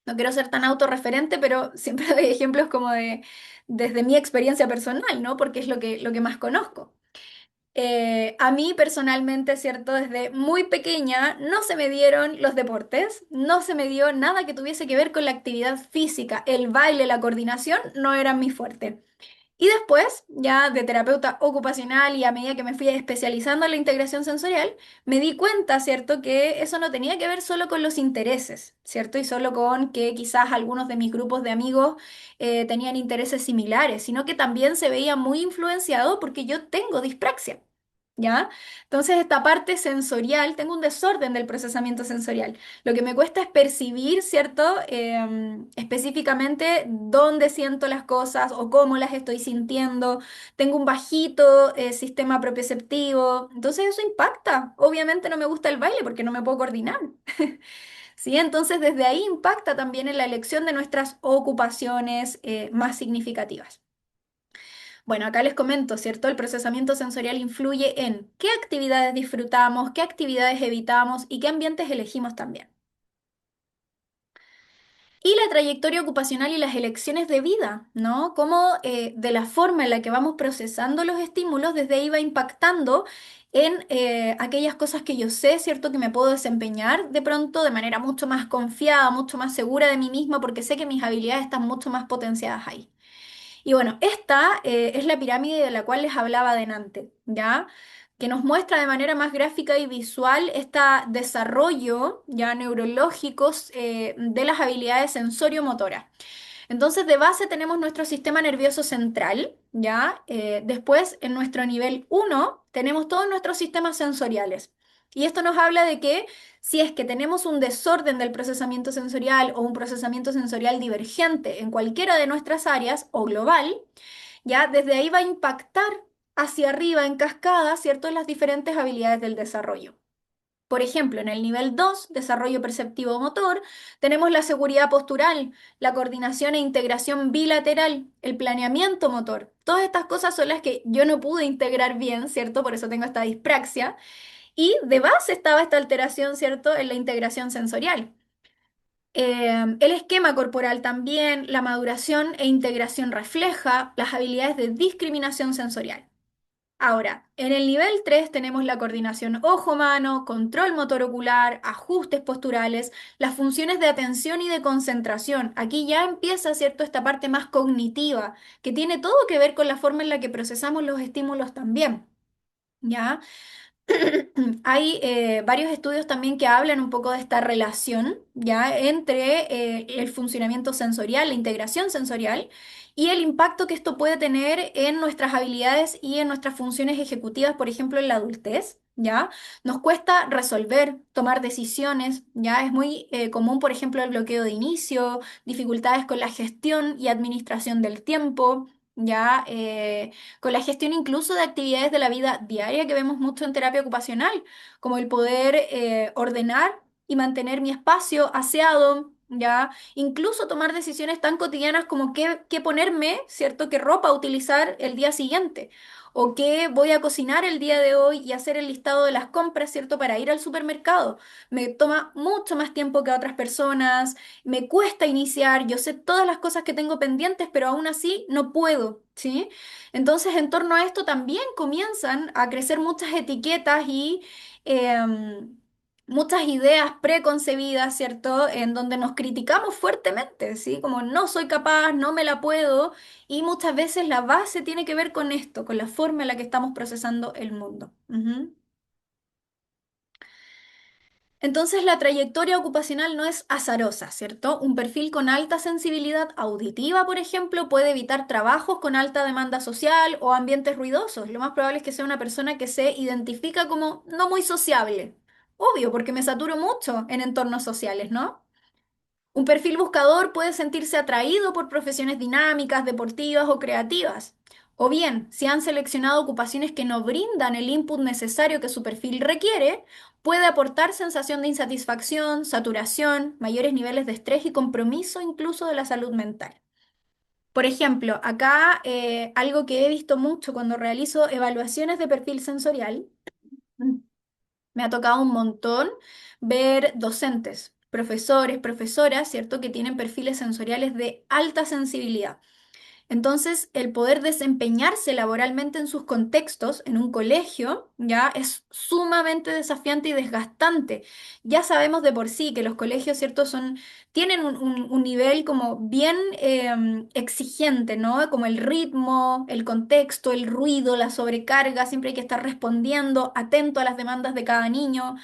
no quiero ser tan autorreferente, pero siempre doy ejemplos como desde mi experiencia personal, ¿no? Porque es lo que más conozco. A mí personalmente, ¿cierto? Desde muy pequeña no se me dieron los deportes, no se me dio nada que tuviese que ver con la actividad física, el baile, la coordinación no eran mi fuerte. Y después, ya de terapeuta ocupacional y a medida que me fui especializando en la integración sensorial, me di cuenta, ¿cierto?, que eso no tenía que ver solo con los intereses, ¿cierto? Y solo con que quizás algunos de mis grupos de amigos tenían intereses similares, sino que también se veía muy influenciado porque yo tengo dispraxia. ¿Ya? Entonces, esta parte sensorial, tengo un desorden del procesamiento sensorial. Lo que me cuesta es percibir, ¿cierto? Específicamente dónde siento las cosas o cómo las estoy sintiendo. Tengo un bajito sistema propioceptivo. Entonces, eso impacta. Obviamente no me gusta el baile porque no me puedo coordinar. ¿Sí? Entonces, desde ahí impacta también en la elección de nuestras ocupaciones más significativas. Bueno, acá les comento, ¿cierto? El procesamiento sensorial influye en qué actividades disfrutamos, qué actividades evitamos y qué ambientes elegimos también. Y la trayectoria ocupacional y las elecciones de vida, ¿no? Cómo de la forma en la que vamos procesando los estímulos, desde ahí va impactando en aquellas cosas que yo sé, ¿cierto? Que me puedo desempeñar de pronto de manera mucho más confiada, mucho más segura de mí misma, porque sé que mis habilidades están mucho más potenciadas ahí. Y bueno, esta es la pirámide de la cual les hablaba delante, ¿ya? Que nos muestra de manera más gráfica y visual este desarrollo ya neurológicos de las habilidades sensorio-motoras. Entonces, de base tenemos nuestro sistema nervioso central, ¿ya? Después, en nuestro nivel uno tenemos todos nuestros sistemas sensoriales. Y esto nos habla de que si es que tenemos un desorden del procesamiento sensorial o un procesamiento sensorial divergente en cualquiera de nuestras áreas o global, ya desde ahí va a impactar hacia arriba en cascada, ¿cierto?, en las diferentes habilidades del desarrollo. Por ejemplo, en el nivel 2, desarrollo perceptivo motor, tenemos la seguridad postural, la coordinación e integración bilateral, el planeamiento motor. Todas estas cosas son las que yo no pude integrar bien, ¿cierto? Por eso tengo esta dispraxia. Y de base estaba esta alteración, ¿cierto?, en la integración sensorial. El esquema corporal también, la maduración e integración refleja las habilidades de discriminación sensorial. Ahora, en el nivel 3 tenemos la coordinación ojo-mano, control motor ocular, ajustes posturales, las funciones de atención y de concentración. Aquí ya empieza, ¿cierto?, esta parte más cognitiva, que tiene todo que ver con la forma en la que procesamos los estímulos también. ¿Ya? Hay varios estudios también que hablan un poco de esta relación, ¿ya? Entre el funcionamiento sensorial, la integración sensorial y el impacto que esto puede tener en nuestras habilidades y en nuestras funciones ejecutivas, por ejemplo, en la adultez, ¿ya? Nos cuesta resolver, tomar decisiones, ¿ya? Es muy común, por ejemplo, el bloqueo de inicio, dificultades con la gestión y administración del tiempo. ¿Ya? Con la gestión incluso de actividades de la vida diaria que vemos mucho en terapia ocupacional, como el poder ordenar y mantener mi espacio aseado, ¿ya? Incluso tomar decisiones tan cotidianas como qué ponerme, ¿cierto? ¿Qué ropa utilizar el día siguiente? O qué voy a cocinar el día de hoy y hacer el listado de las compras, ¿cierto? Para ir al supermercado. Me toma mucho más tiempo que a otras personas, me cuesta iniciar, yo sé todas las cosas que tengo pendientes, pero aún así no puedo, ¿sí? Entonces, en torno a esto también comienzan a crecer muchas etiquetas y muchas ideas preconcebidas, ¿cierto? En donde nos criticamos fuertemente, ¿sí? Como no soy capaz, no me la puedo, y muchas veces la base tiene que ver con esto, con la forma en la que estamos procesando el mundo. Ujú. Entonces, la trayectoria ocupacional no es azarosa, ¿cierto? Un perfil con alta sensibilidad auditiva, por ejemplo, puede evitar trabajos con alta demanda social o ambientes ruidosos. Lo más probable es que sea una persona que se identifica como no muy sociable. Obvio, porque me saturo mucho en entornos sociales, ¿no? Un perfil buscador puede sentirse atraído por profesiones dinámicas, deportivas o creativas. O bien, si han seleccionado ocupaciones que no brindan el input necesario que su perfil requiere, puede aportar sensación de insatisfacción, saturación, mayores niveles de estrés y compromiso incluso de la salud mental. Por ejemplo, acá algo que he visto mucho cuando realizo evaluaciones de perfil sensorial. Me ha tocado un montón ver docentes, profesores, profesoras, ¿cierto?, que tienen perfiles sensoriales de alta sensibilidad. Entonces, el poder desempeñarse laboralmente en sus contextos, en un colegio, ya es sumamente desafiante y desgastante. Ya sabemos de por sí que los colegios, ¿cierto?, tienen un nivel como bien exigente, ¿no? Como el ritmo, el contexto, el ruido, la sobrecarga, siempre hay que estar respondiendo, atento a las demandas de cada niño.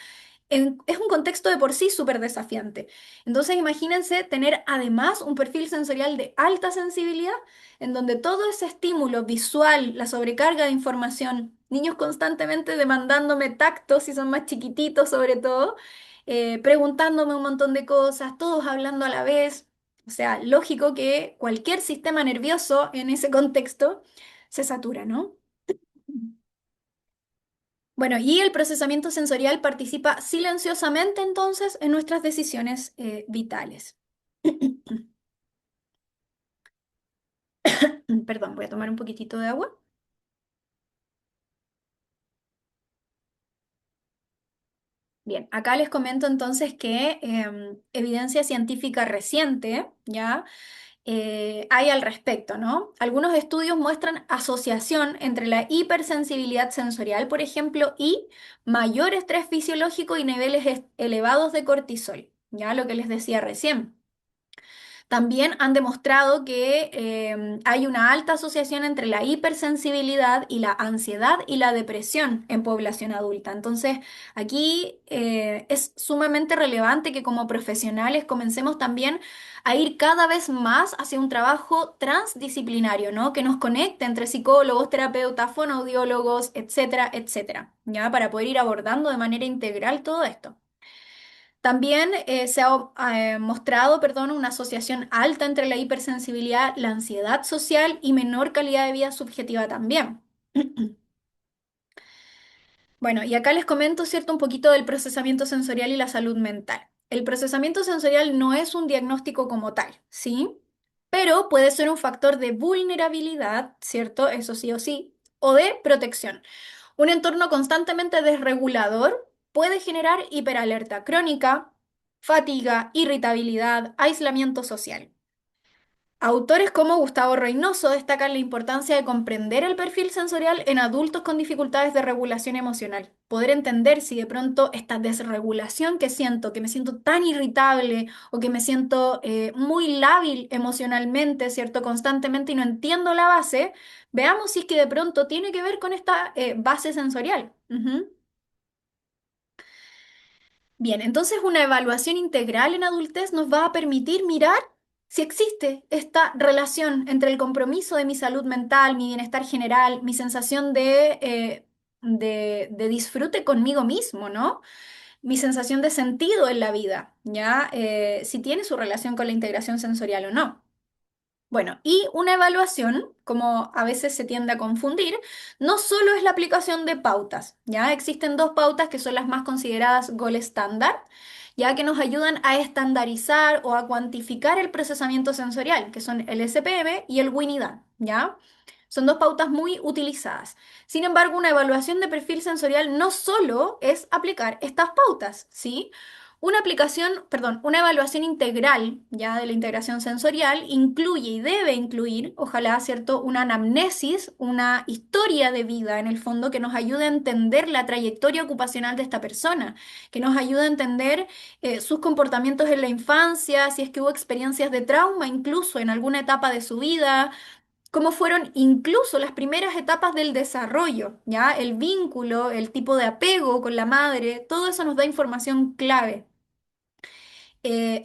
Es un contexto de por sí súper desafiante. Entonces, imagínense tener además un perfil sensorial de alta sensibilidad, en donde todo ese estímulo visual, la sobrecarga de información Niños constantemente demandándome tacto, si son más chiquititos sobre todo, preguntándome un montón de cosas, todos hablando a la vez. O sea, lógico que cualquier sistema nervioso en ese contexto se satura, ¿no? Bueno, y el procesamiento sensorial participa silenciosamente entonces en nuestras decisiones vitales. Perdón, voy a tomar un poquitito de agua. Bien, acá les comento entonces que evidencia científica reciente, ¿ya? Hay al respecto, ¿no? Algunos estudios muestran asociación entre la hipersensibilidad sensorial, por ejemplo, y mayor estrés fisiológico y niveles elevados de cortisol, ¿ya? Lo que les decía recién. También han demostrado que hay una alta asociación entre la hipersensibilidad y la ansiedad y la depresión en población adulta. Entonces, aquí es sumamente relevante que como profesionales comencemos también a ir cada vez más hacia un trabajo transdisciplinario, ¿no? Que nos conecte entre psicólogos, terapeutas, fonoaudiólogos, etcétera, etcétera, ¿ya? Para poder ir abordando de manera integral todo esto. También se ha mostrado, perdón, una asociación alta entre la hipersensibilidad, la ansiedad social y menor calidad de vida subjetiva también. Bueno, y acá les comento, ¿cierto?, un poquito del procesamiento sensorial y la salud mental. El procesamiento sensorial no es un diagnóstico como tal, ¿sí? Pero puede ser un factor de vulnerabilidad, ¿cierto? Eso sí o sí, o de protección. Un entorno constantemente desregulador puede generar hiperalerta crónica, fatiga, irritabilidad, aislamiento social. Autores como Gustavo Reynoso destacan la importancia de comprender el perfil sensorial en adultos con dificultades de regulación emocional. Poder entender si de pronto esta desregulación que me siento tan irritable o que me siento muy lábil emocionalmente, ¿cierto? Constantemente y no entiendo la base, veamos si es que de pronto tiene que ver con esta base sensorial. Ujú. Bien, entonces una evaluación integral en adultez nos va a permitir mirar si existe esta relación entre el compromiso de mi salud mental, mi bienestar general, mi sensación de disfrute conmigo mismo, ¿no? Mi sensación de sentido en la vida, ¿ya? Si tiene su relación con la integración sensorial o no. Bueno, y una evaluación, como a veces se tiende a confundir, no solo es la aplicación de pautas, ¿ya? Existen dos pautas que son las más consideradas gold estándar, ya que nos ayudan a estandarizar o a cuantificar el procesamiento sensorial, que son el SPM y el WINIDAN, ¿ya? Son dos pautas muy utilizadas. Sin embargo, una evaluación de perfil sensorial no solo es aplicar estas pautas, ¿sí? Una aplicación, perdón, una evaluación integral ya de la integración sensorial incluye y debe incluir, ojalá, ¿cierto?, una anamnesis, una historia de vida en el fondo que nos ayude a entender la trayectoria ocupacional de esta persona, que nos ayude a entender sus comportamientos en la infancia, si es que hubo experiencias de trauma incluso en alguna etapa de su vida, cómo fueron incluso las primeras etapas del desarrollo, ya el vínculo, el tipo de apego con la madre, todo eso nos da información clave.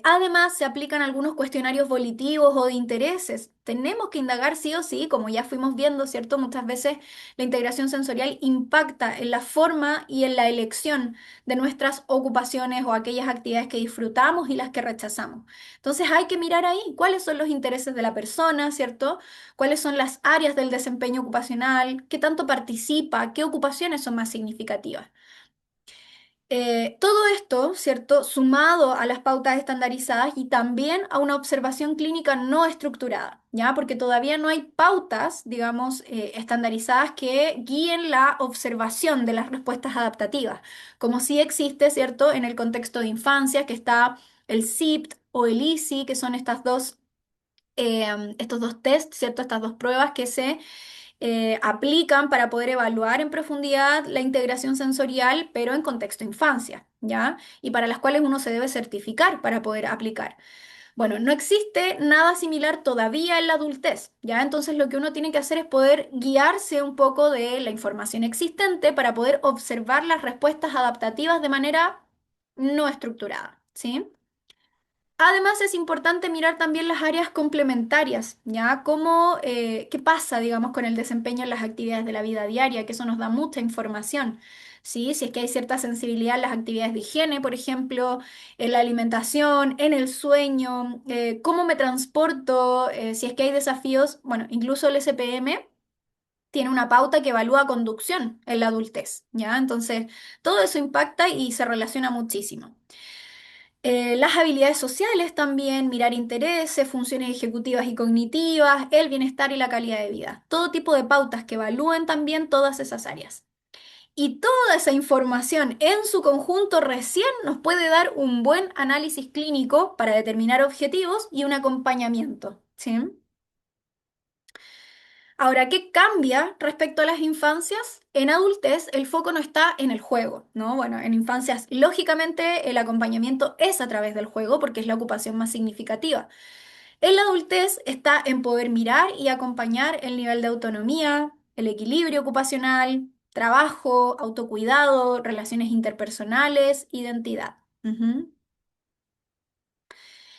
Además, se aplican algunos cuestionarios volitivos o de intereses. Tenemos que indagar sí o sí, como ya fuimos viendo, ¿cierto? Muchas veces la integración sensorial impacta en la forma y en la elección de nuestras ocupaciones o aquellas actividades que disfrutamos y las que rechazamos. Entonces hay que mirar ahí cuáles son los intereses de la persona, ¿cierto? Cuáles son las áreas del desempeño ocupacional, qué tanto participa, qué ocupaciones son más significativas. Todo esto, ¿cierto? Sumado a las pautas estandarizadas y también a una observación clínica no estructurada, ¿ya? Porque todavía no hay pautas, digamos, estandarizadas que guíen la observación de las respuestas adaptativas, como sí existe, ¿cierto? En el contexto de infancia, que está el SIPT o el ISI, que son estos dos tests, ¿cierto? Estas dos pruebas que se aplican para poder evaluar en profundidad la integración sensorial, pero en contexto infancia, ¿ya? Y para las cuales uno se debe certificar para poder aplicar. Bueno, no existe nada similar todavía en la adultez, ¿ya? Entonces lo que uno tiene que hacer es poder guiarse un poco de la información existente para poder observar las respuestas adaptativas de manera no estructurada, ¿sí? Además, es importante mirar también las áreas complementarias, ¿ya? Cómo, qué pasa, digamos, con el desempeño en las actividades de la vida diaria, que eso nos da mucha información, ¿sí? Si es que hay cierta sensibilidad en las actividades de higiene, por ejemplo, en la alimentación, en el sueño, cómo me transporto, si es que hay desafíos, bueno, incluso el SPM tiene una pauta que evalúa conducción en la adultez, ¿ya? Entonces, todo eso impacta y se relaciona muchísimo. Las habilidades sociales también, mirar intereses, funciones ejecutivas y cognitivas, el bienestar y la calidad de vida. Todo tipo de pautas que evalúen también todas esas áreas. Y toda esa información en su conjunto recién nos puede dar un buen análisis clínico para determinar objetivos y un acompañamiento, ¿sí? Ahora, ¿qué cambia respecto a las infancias? En adultez el foco no está en el juego, ¿no? Bueno, en infancias lógicamente el acompañamiento es a través del juego porque es la ocupación más significativa. En la adultez está en poder mirar y acompañar el nivel de autonomía, el equilibrio ocupacional, trabajo, autocuidado, relaciones interpersonales, identidad. Ujú.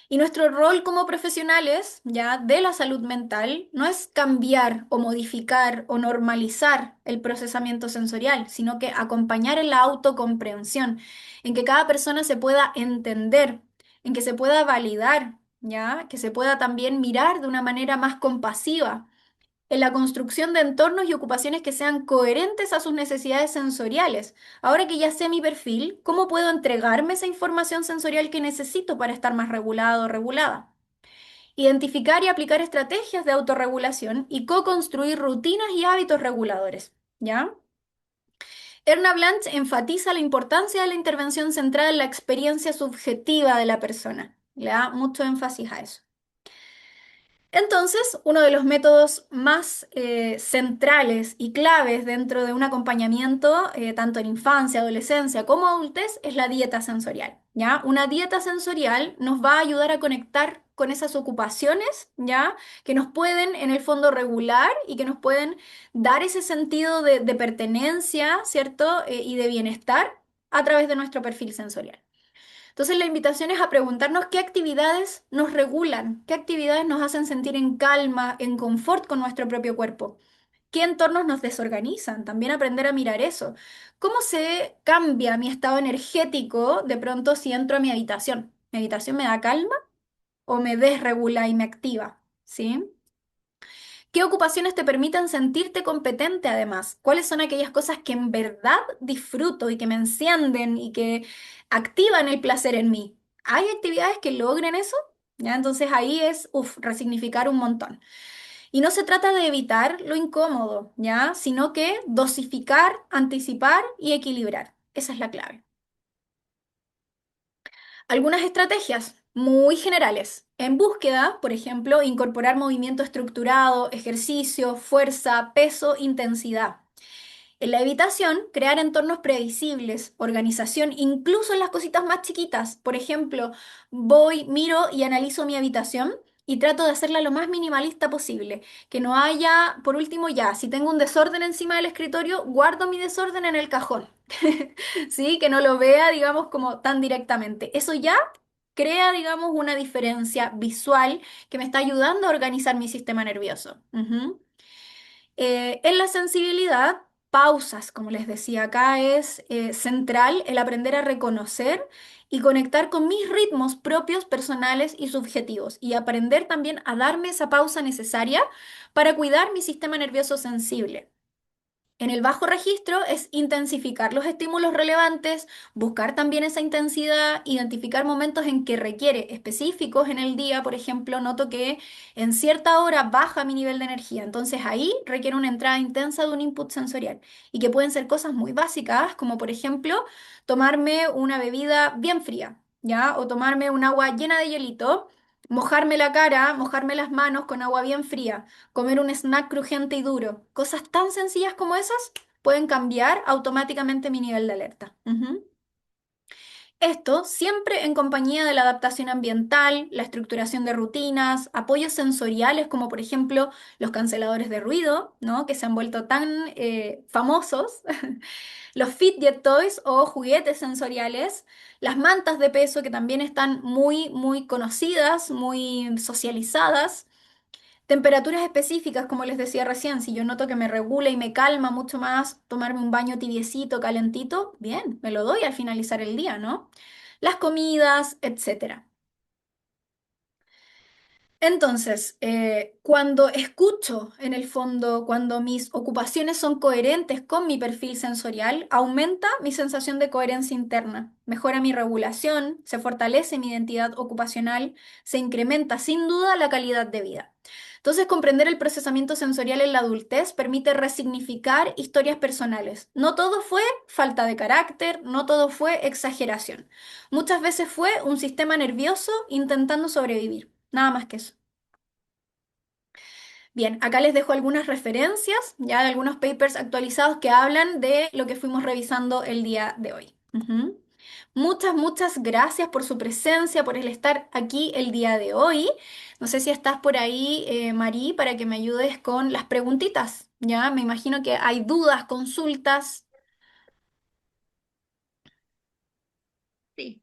Y nuestro rol como profesionales ya de la salud mental no es cambiar o modificar o normalizar el procesamiento sensorial, sino que acompañar en la autocomprensión, en que cada persona se pueda entender, en que se pueda validar, ya, que se pueda también mirar de una manera más compasiva en la construcción de entornos y ocupaciones que sean coherentes a sus necesidades sensoriales. Ahora que ya sé mi perfil, ¿cómo puedo entregarme esa información sensorial que necesito para estar más regulado o regulada? Identificar y aplicar estrategias de autorregulación y co-construir rutinas y hábitos reguladores. ¿Ya? Erna Blanch enfatiza la importancia de la intervención centrada en la experiencia subjetiva de la persona. Le da mucho énfasis a eso. Entonces, uno de los métodos más centrales y claves dentro de un acompañamiento, tanto en infancia, adolescencia como adultez, es la dieta sensorial, ¿ya? Una dieta sensorial nos va a ayudar a conectar con esas ocupaciones, ¿ya? Que nos pueden, en el fondo, regular y que nos pueden dar ese sentido de pertenencia, ¿cierto? Y de bienestar a través de nuestro perfil sensorial. Entonces la invitación es a preguntarnos qué actividades nos regulan, qué actividades nos hacen sentir en calma, en confort con nuestro propio cuerpo, qué entornos nos desorganizan, también aprender a mirar eso. ¿Cómo se cambia mi estado energético de pronto si entro a mi habitación? ¿Mi habitación me da calma o me desregula y me activa? ¿Sí? ¿Qué ocupaciones te permiten sentirte competente además? ¿Cuáles son aquellas cosas que en verdad disfruto y que me encienden y que activan el placer en mí? ¿Hay actividades que logren eso? ¿Ya? Entonces ahí es, resignificar un montón. Y no se trata de evitar lo incómodo, ¿ya? Sino que dosificar, anticipar y equilibrar. Esa es la clave. Algunas estrategias muy generales. En búsqueda, por ejemplo, incorporar movimiento estructurado, ejercicio, fuerza, peso, intensidad. En la evitación, crear entornos predecibles, organización, incluso en las cositas más chiquitas. Por ejemplo, voy, miro y analizo mi habitación y trato de hacerla lo más minimalista posible. Que no haya, por último, ya, si tengo un desorden encima del escritorio, guardo mi desorden en el cajón. ¿Sí? Que no lo vea, digamos, como tan directamente. Eso ya crea, digamos, una diferencia visual que me está ayudando a organizar mi sistema nervioso. Ujú. En la sensibilidad, pausas, como les decía acá, es central el aprender a reconocer y conectar con mis ritmos propios, personales y subjetivos, y aprender también a darme esa pausa necesaria para cuidar mi sistema nervioso sensible. En el bajo registro es intensificar los estímulos relevantes, buscar también esa intensidad, identificar momentos en que requiere específicos en el día, por ejemplo, noto que en cierta hora baja mi nivel de energía, entonces ahí requiere una entrada intensa de un input sensorial y que pueden ser cosas muy básicas, como por ejemplo tomarme una bebida bien fría, ¿ya? O tomarme un agua llena de hielito, mojarme la cara, mojarme las manos con agua bien fría, comer un snack crujiente y duro. Cosas tan sencillas como esas pueden cambiar automáticamente mi nivel de alerta. Ujú. Esto siempre en compañía de la adaptación ambiental, la estructuración de rutinas, apoyos sensoriales como por ejemplo los canceladores de ruido, ¿no? Que se han vuelto tan famosos, los fidget toys o juguetes sensoriales, las mantas de peso que también están muy, muy conocidas, muy socializadas. Temperaturas específicas, como les decía recién, si yo noto que me regula y me calma mucho más tomarme un baño tibiecito, calentito, bien, me lo doy al finalizar el día, ¿no? Las comidas, etcétera. Entonces, cuando escucho, en el fondo, cuando mis ocupaciones son coherentes con mi perfil sensorial, aumenta mi sensación de coherencia interna, mejora mi regulación, se fortalece mi identidad ocupacional, se incrementa sin duda la calidad de vida. Entonces, comprender el procesamiento sensorial en la adultez permite resignificar historias personales. No todo fue falta de carácter, no todo fue exageración. Muchas veces fue un sistema nervioso intentando sobrevivir. Nada más que eso. Bien, acá les dejo algunas referencias, ya de algunos papers actualizados que hablan de lo que fuimos revisando el día de hoy. Ujú. Muchas, muchas gracias por su presencia, por el estar aquí el día de hoy. No sé si estás por ahí, Marí, para que me ayudes con las preguntitas. Ya, me imagino que hay dudas, consultas. Sí,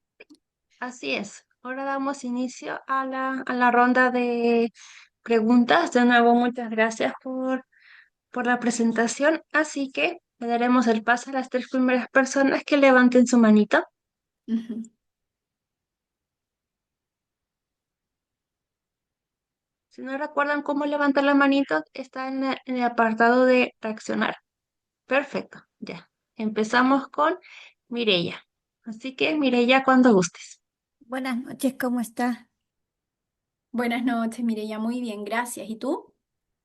así es. Ahora damos inicio a la ronda de preguntas. De nuevo, muchas gracias por la presentación. Así que le daremos el paso a las tres primeras personas que levanten su manito. Ujú. Si no recuerdan cómo levantar la manito, está en el apartado de reaccionar. Perfecto, ya. Empezamos con Mireya. Así que Mireya, cuando gustes. Buenas noches, ¿cómo está? Buenas noches, Mireya, muy bien, gracias. ¿Y tú?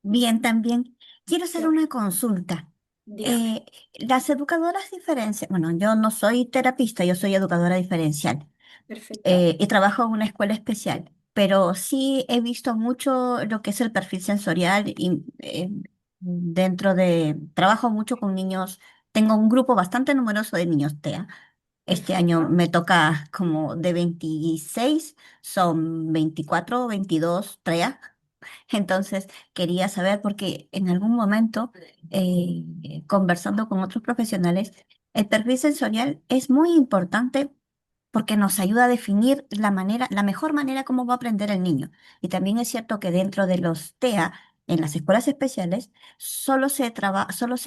Bien, también. Quiero hacer Ya, una consulta. dígame. Las educadoras diferenciales, bueno, yo no soy terapista, yo soy educadora diferencial Perfecto. y trabajo en una escuela especial, pero sí he visto mucho lo que es el perfil sensorial y trabajo mucho con niños, tengo un grupo bastante numeroso de niños TEA. Este año Perfecto. me toca como de 26, son 24 o 22 TEA. Entonces, quería saber, porque en algún momento, conversando con otros profesionales, el perfil sensorial es muy importante porque nos ayuda a definir la mejor manera como va a aprender el niño. Y también es cierto que dentro de los TEA, en las escuelas especiales, solo se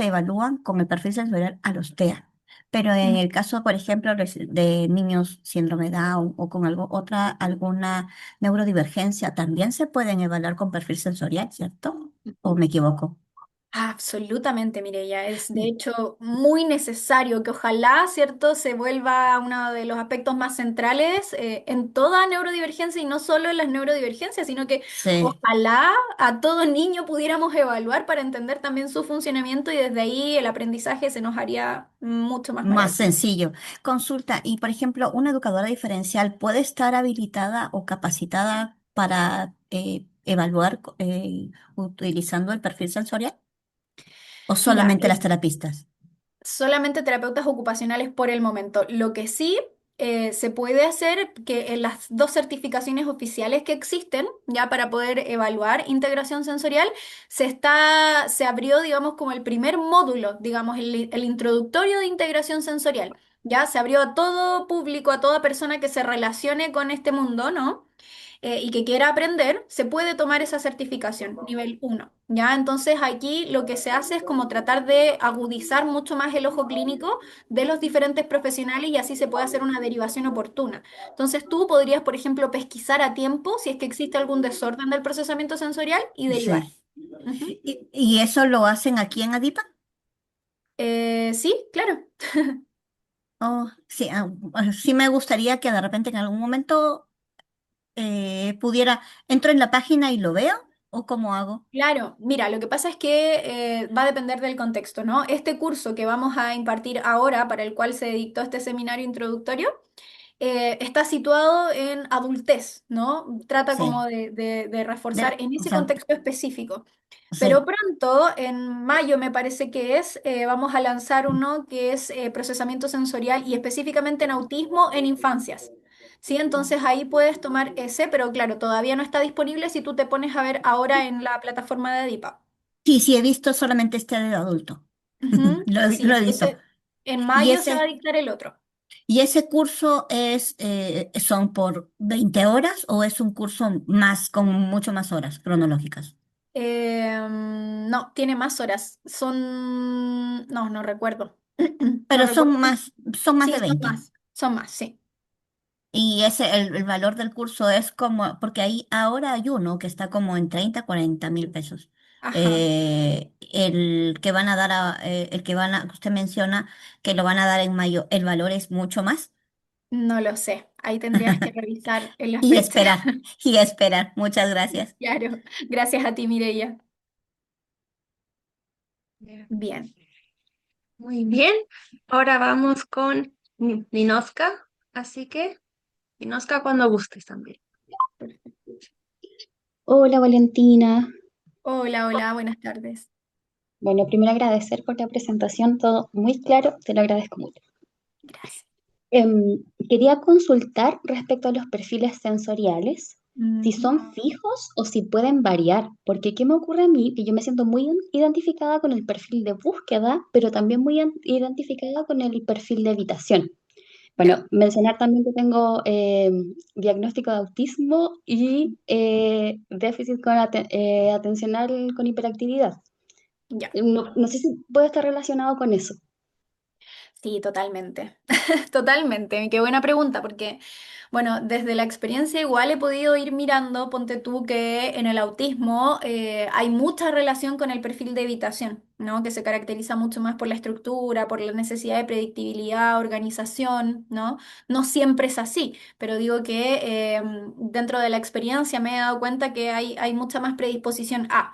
evalúan con el perfil sensorial a los TEA. Pero en Mm. el caso, por ejemplo, de niños síndrome Down o con alguna neurodivergencia, también se pueden evaluar con perfil sensorial, ¿cierto? ¿O me equivoco? Absolutamente, Mireya. Es de hecho muy necesario que ojalá, ¿cierto?, se vuelva uno de los aspectos más centrales en toda neurodivergencia y no solo en las neurodivergencias, sino que Sí. ojalá a todo niño pudiéramos evaluar para entender también su funcionamiento y desde ahí el aprendizaje se nos haría mucho más Más maravilloso. sencillo. Consulta, y por ejemplo, ¿una educadora diferencial puede estar habilitada o capacitada para evaluar utilizando el perfil sensorial? ¿O Mira, solamente las terapistas? solamente terapeutas ocupacionales por el momento. Lo que sí se puede hacer que en las dos certificaciones oficiales que existen, ya para poder evaluar integración sensorial, se abrió, digamos, como el primer módulo, digamos, el introductorio de integración sensorial. Ya se abrió a todo público, a toda persona que se relacione con este mundo, ¿no? Y que quiera aprender, se puede tomar esa certificación, nivel uno. ¿Ya? Entonces aquí lo que se hace es como tratar de agudizar mucho más el ojo clínico de los diferentes profesionales y así se puede hacer una derivación oportuna. Entonces tú podrías, por ejemplo, pesquisar a tiempo si es que existe algún desorden del procesamiento sensorial y derivar. Sí. Ujú. ¿Y eso lo hacen aquí en Adipa? Sí, claro. Oh, sí, sí me gustaría que de repente en algún momento entro en la página y lo veo, ¿o cómo hago? Claro, mira, lo que pasa es que va a depender del contexto, ¿no? Este curso que vamos a impartir ahora, para el cual se dictó este seminario introductorio, está situado en adultez, ¿no? Trata como Sí, de reforzar en o ese sea, contexto específico. Pero sí. pronto, en mayo me parece que es, vamos a lanzar uno que es procesamiento sensorial y específicamente en autismo en infancias. Sí, entonces ahí puedes tomar ese, pero claro, todavía no está disponible si tú te pones a ver ahora en la plataforma de DIPA. Sí, sí, he visto solamente este de adulto. Ujú. Sí, Lo he visto. entonces en Y mayo se va a ese, dictar el otro. y ese curso ¿son por 20 horas o es un curso más, con mucho más horas cronológicas? No, tiene más horas. No, no recuerdo. No Pero recuerdo. son más Sí, de 20. son más, sí. Y el valor del curso es como, porque ahí ahora hay uno que está como en 30, 40 mil pesos. Ajá, El que van a dar, el que usted menciona que lo van a dar en mayo, el valor es mucho más. no lo sé. Ahí tendrías que revisar en las Y fechas. esperar, y esperar. Muchas gracias. Claro. Gracias a ti, Mireia. Ya. Bien. Muy bien, ahora vamos con Ninoska, así que Ninoska cuando gustes también. Hola Valentina. Hola, hola, buenas tardes. Bueno, primero agradecer por la presentación, todo muy claro, te lo agradezco mucho. Gracias. Quería consultar respecto a los perfiles sensoriales, si Ujú. son fijos o si pueden variar, porque ¿qué me ocurre a mí? Que yo me siento muy identificada con el perfil de búsqueda, pero también muy identificada con el perfil de evitación. Ya, Bueno, mencionar también que tengo diagnóstico de autismo y déficit atencional con hiperactividad. ya. No sé si puede estar relacionado con eso. Sí, totalmente. Totalmente. Qué buena pregunta, porque, bueno, desde la experiencia igual he podido ir mirando, ponte tú, que en el autismo hay mucha relación con el perfil de evitación, ¿no? Que se caracteriza mucho más por la estructura, por la necesidad de predictibilidad, organización, ¿no? No siempre es así, pero digo que dentro de la experiencia me he dado cuenta que hay mucha más predisposición a.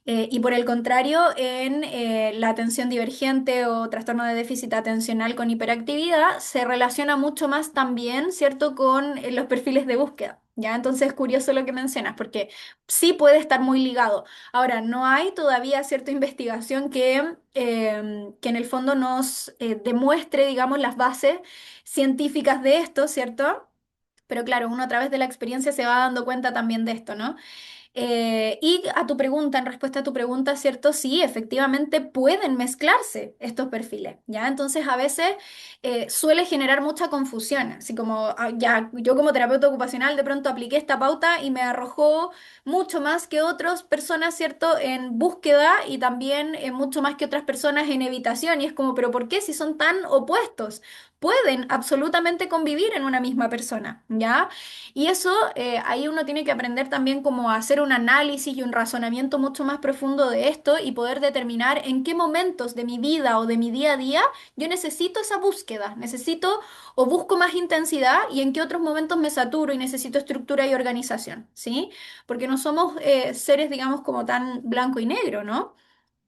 Y por el contrario, en la atención divergente o trastorno de déficit atencional con hiperactividad, se relaciona mucho más también, ¿cierto?, con los perfiles de búsqueda. ¿Ya? Entonces es curioso lo que mencionas, porque sí puede estar muy ligado. Ahora, no hay todavía cierta investigación que en el fondo nos demuestre, digamos, las bases científicas de esto, ¿cierto? Pero claro, uno a través de la experiencia se va dando cuenta también de esto, ¿no? Y a tu pregunta, en respuesta a tu pregunta, ¿cierto? Sí, efectivamente pueden mezclarse estos perfiles, ¿ya? Entonces a veces suele generar mucha confusión, así como, ya, yo como terapeuta ocupacional de pronto apliqué esta pauta y me arrojó mucho más que otras personas, ¿cierto? En búsqueda y también mucho más que otras personas en evitación. Y es como, pero ¿por qué si son tan opuestos? Pueden absolutamente convivir en una misma persona, ¿ya? Y eso, ahí uno tiene que aprender también como a hacer un análisis y un razonamiento mucho más profundo de esto y poder determinar en qué momentos de mi vida o de mi día a día yo necesito esa búsqueda, necesito o busco más intensidad y en qué otros momentos me saturo y necesito estructura y organización, ¿sí? Porque no somos seres, digamos, como tan blanco y negro, ¿no?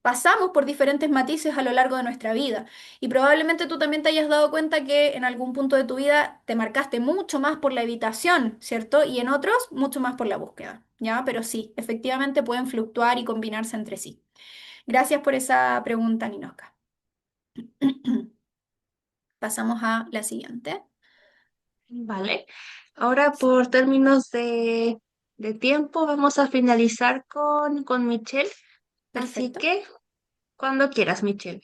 Pasamos por diferentes matices a lo largo de nuestra vida y probablemente tú también te hayas dado cuenta que en algún punto de tu vida te marcaste mucho más por la evitación, ¿cierto? Y en otros mucho más por la búsqueda, ¿ya? Pero sí, efectivamente pueden fluctuar y combinarse entre sí. Gracias por esa pregunta, Ninoca. Pasamos a la siguiente. Vale, ahora por términos de tiempo vamos a finalizar con Michelle, así Perfecto. que cuando quieras, Michelle.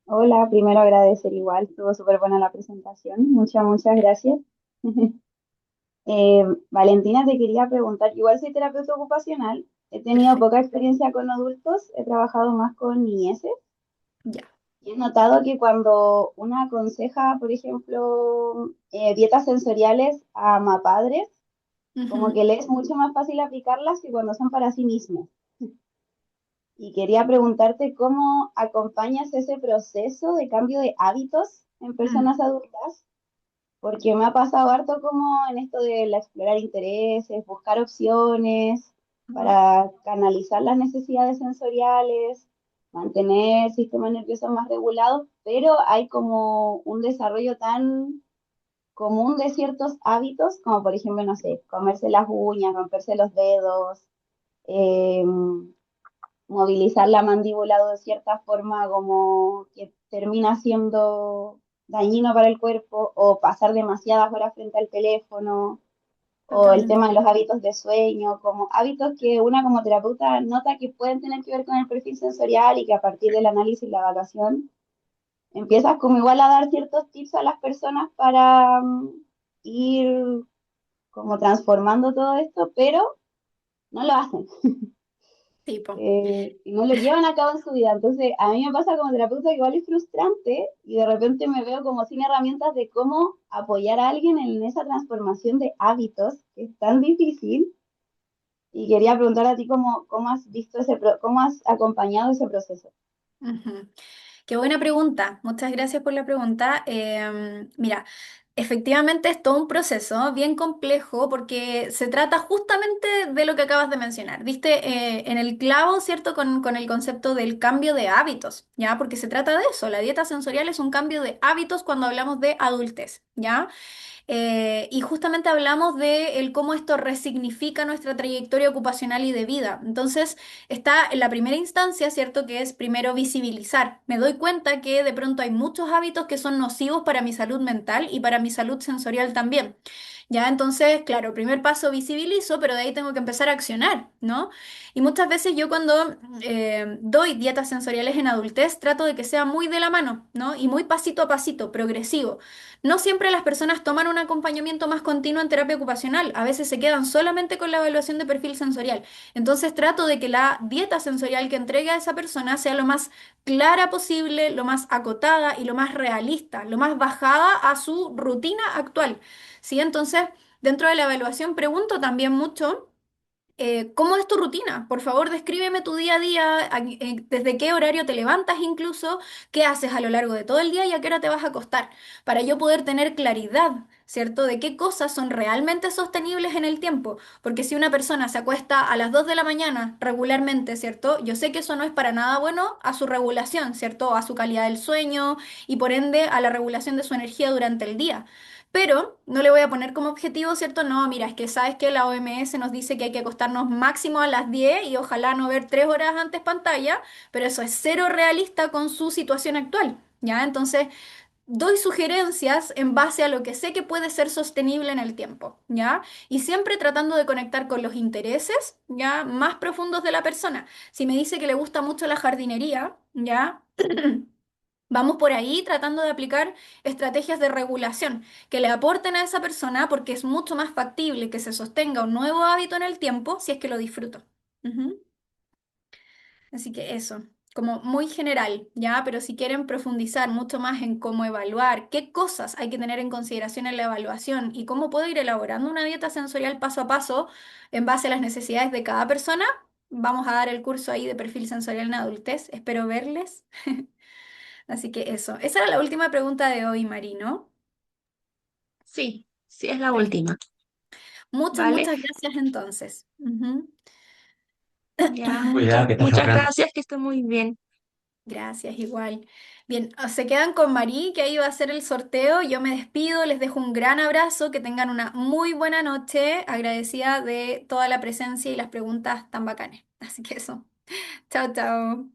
Hola, primero agradecer igual, estuvo súper buena la presentación, muchas gracias. Valentina, te quería preguntar, igual soy terapeuta ocupacional, he tenido Perfecto. poca experiencia con adultos, he trabajado más con niñeces Ya. y he notado que cuando una aconseja, por ejemplo, dietas sensoriales a padres, como Ujú. que les es mucho más fácil aplicarlas que cuando son para sí mismos. Y quería preguntarte cómo acompañas ese proceso de cambio de hábitos en Mm, personas adultas, porque me ha pasado harto como en esto de explorar intereses, buscar opciones ujú, para canalizar las necesidades sensoriales. mantener sistemas nerviosos más regulados, pero hay como un desarrollo tan común de ciertos hábitos, como por ejemplo, no sé, comerse las uñas, romperse los dedos, eh, movilizar la mandíbula de cierta forma como que termina siendo dañino para el cuerpo, o pasar demasiadas horas frente al teléfono, o el Totalmente. tema de los hábitos de sueño, como hábitos que una como terapeuta nota que pueden tener que ver con el perfil sensorial, y que a partir del análisis y la evaluación empiezas como igual a dar ciertos tips a las personas para ir como transformando todo esto, pero no lo hacen. Tipo. Y no lo llevan a cabo en su vida. Entonces, a mí me pasa como terapeuta que igual es frustrante, y de repente me veo como sin herramientas de cómo apoyar a alguien en esa transformación de hábitos, que es tan difícil. Y quería preguntar a ti cómo has visto cómo has acompañado ese proceso. Ujú. Qué buena pregunta. Muchas gracias por la pregunta. Mira, efectivamente es todo un proceso bien complejo porque se trata justamente de lo que acabas de mencionar. Diste en el clavo, ¿cierto? Con el concepto del cambio de hábitos, ¿ya? Porque se trata de eso. La dieta sensorial es un cambio de hábitos cuando hablamos de adultez, ¿ya? Y justamente hablamos de el cómo esto resignifica nuestra trayectoria ocupacional y de vida. Entonces, está en la primera instancia, ¿cierto? Que es primero visibilizar. Me doy cuenta que de pronto hay muchos hábitos que son nocivos para mi salud mental y para mi salud sensorial también. Ya, entonces, claro, primer paso visibilizo, pero de ahí tengo que empezar a accionar, ¿no? Y muchas veces yo cuando doy dietas sensoriales en adultez, trato de que sea muy de la mano, ¿no? Y muy pasito a pasito, progresivo. No siempre las personas toman un acompañamiento más continuo en terapia ocupacional, a veces se quedan solamente con la evaluación de perfil sensorial. Entonces trato de que la dieta sensorial que entregue a esa persona sea lo más clara posible, lo más acotada y lo más realista, lo más bajada a su rutina actual. ¿Sí? Entonces, dentro de la evaluación pregunto también mucho. ¿Cómo es tu rutina? Por favor, descríbeme tu día a día, desde qué horario te levantas incluso, qué haces a lo largo de todo el día y a qué hora te vas a acostar, para yo poder tener claridad, ¿cierto? De qué cosas son realmente sostenibles en el tiempo. Porque si una persona se acuesta a las 2 de la mañana regularmente, ¿cierto? Yo sé que eso no es para nada bueno a su regulación, ¿cierto? A su calidad del sueño y por ende a la regulación de su energía durante el día. Pero no le voy a poner como objetivo, ¿cierto? No, mira, es que sabes que la OMS nos dice que hay que acostarnos máximo a las 10 y ojalá no ver 3 horas antes pantalla, pero eso es cero realista con su situación actual, ¿ya? Entonces, doy sugerencias en base a lo que sé que puede ser sostenible en el tiempo, ¿ya? Y siempre tratando de conectar con los intereses, ¿ya? Más profundos de la persona. Si me dice que le gusta mucho la jardinería, ¿ya? Vamos por ahí tratando de aplicar estrategias de regulación que le aporten a esa persona porque es mucho más factible que se sostenga un nuevo hábito en el tiempo si es que lo disfruto. Ujú. Así que eso, como muy general, ¿ya? Pero si quieren profundizar mucho más en cómo evaluar, qué cosas hay que tener en consideración en la evaluación y cómo puedo ir elaborando una dieta sensorial paso a paso en base a las necesidades de cada persona, vamos a dar el curso ahí de perfil sensorial en adultez. Espero verles. Así que eso. Esa era la última pregunta de hoy, Marino. Sí, sí es la Perfecto. última. Muchas, ¿Vale? muchas gracias entonces. Ujú. Ya, Cuidado, que está muchas llorando. gracias, que esté muy bien. Gracias, igual. Bien, se quedan con Marí, que ahí va a ser el sorteo. Yo me despido, les dejo un gran abrazo, que tengan una muy buena noche, agradecida de toda la presencia y las preguntas tan bacanes. Así que eso. Chao, chao.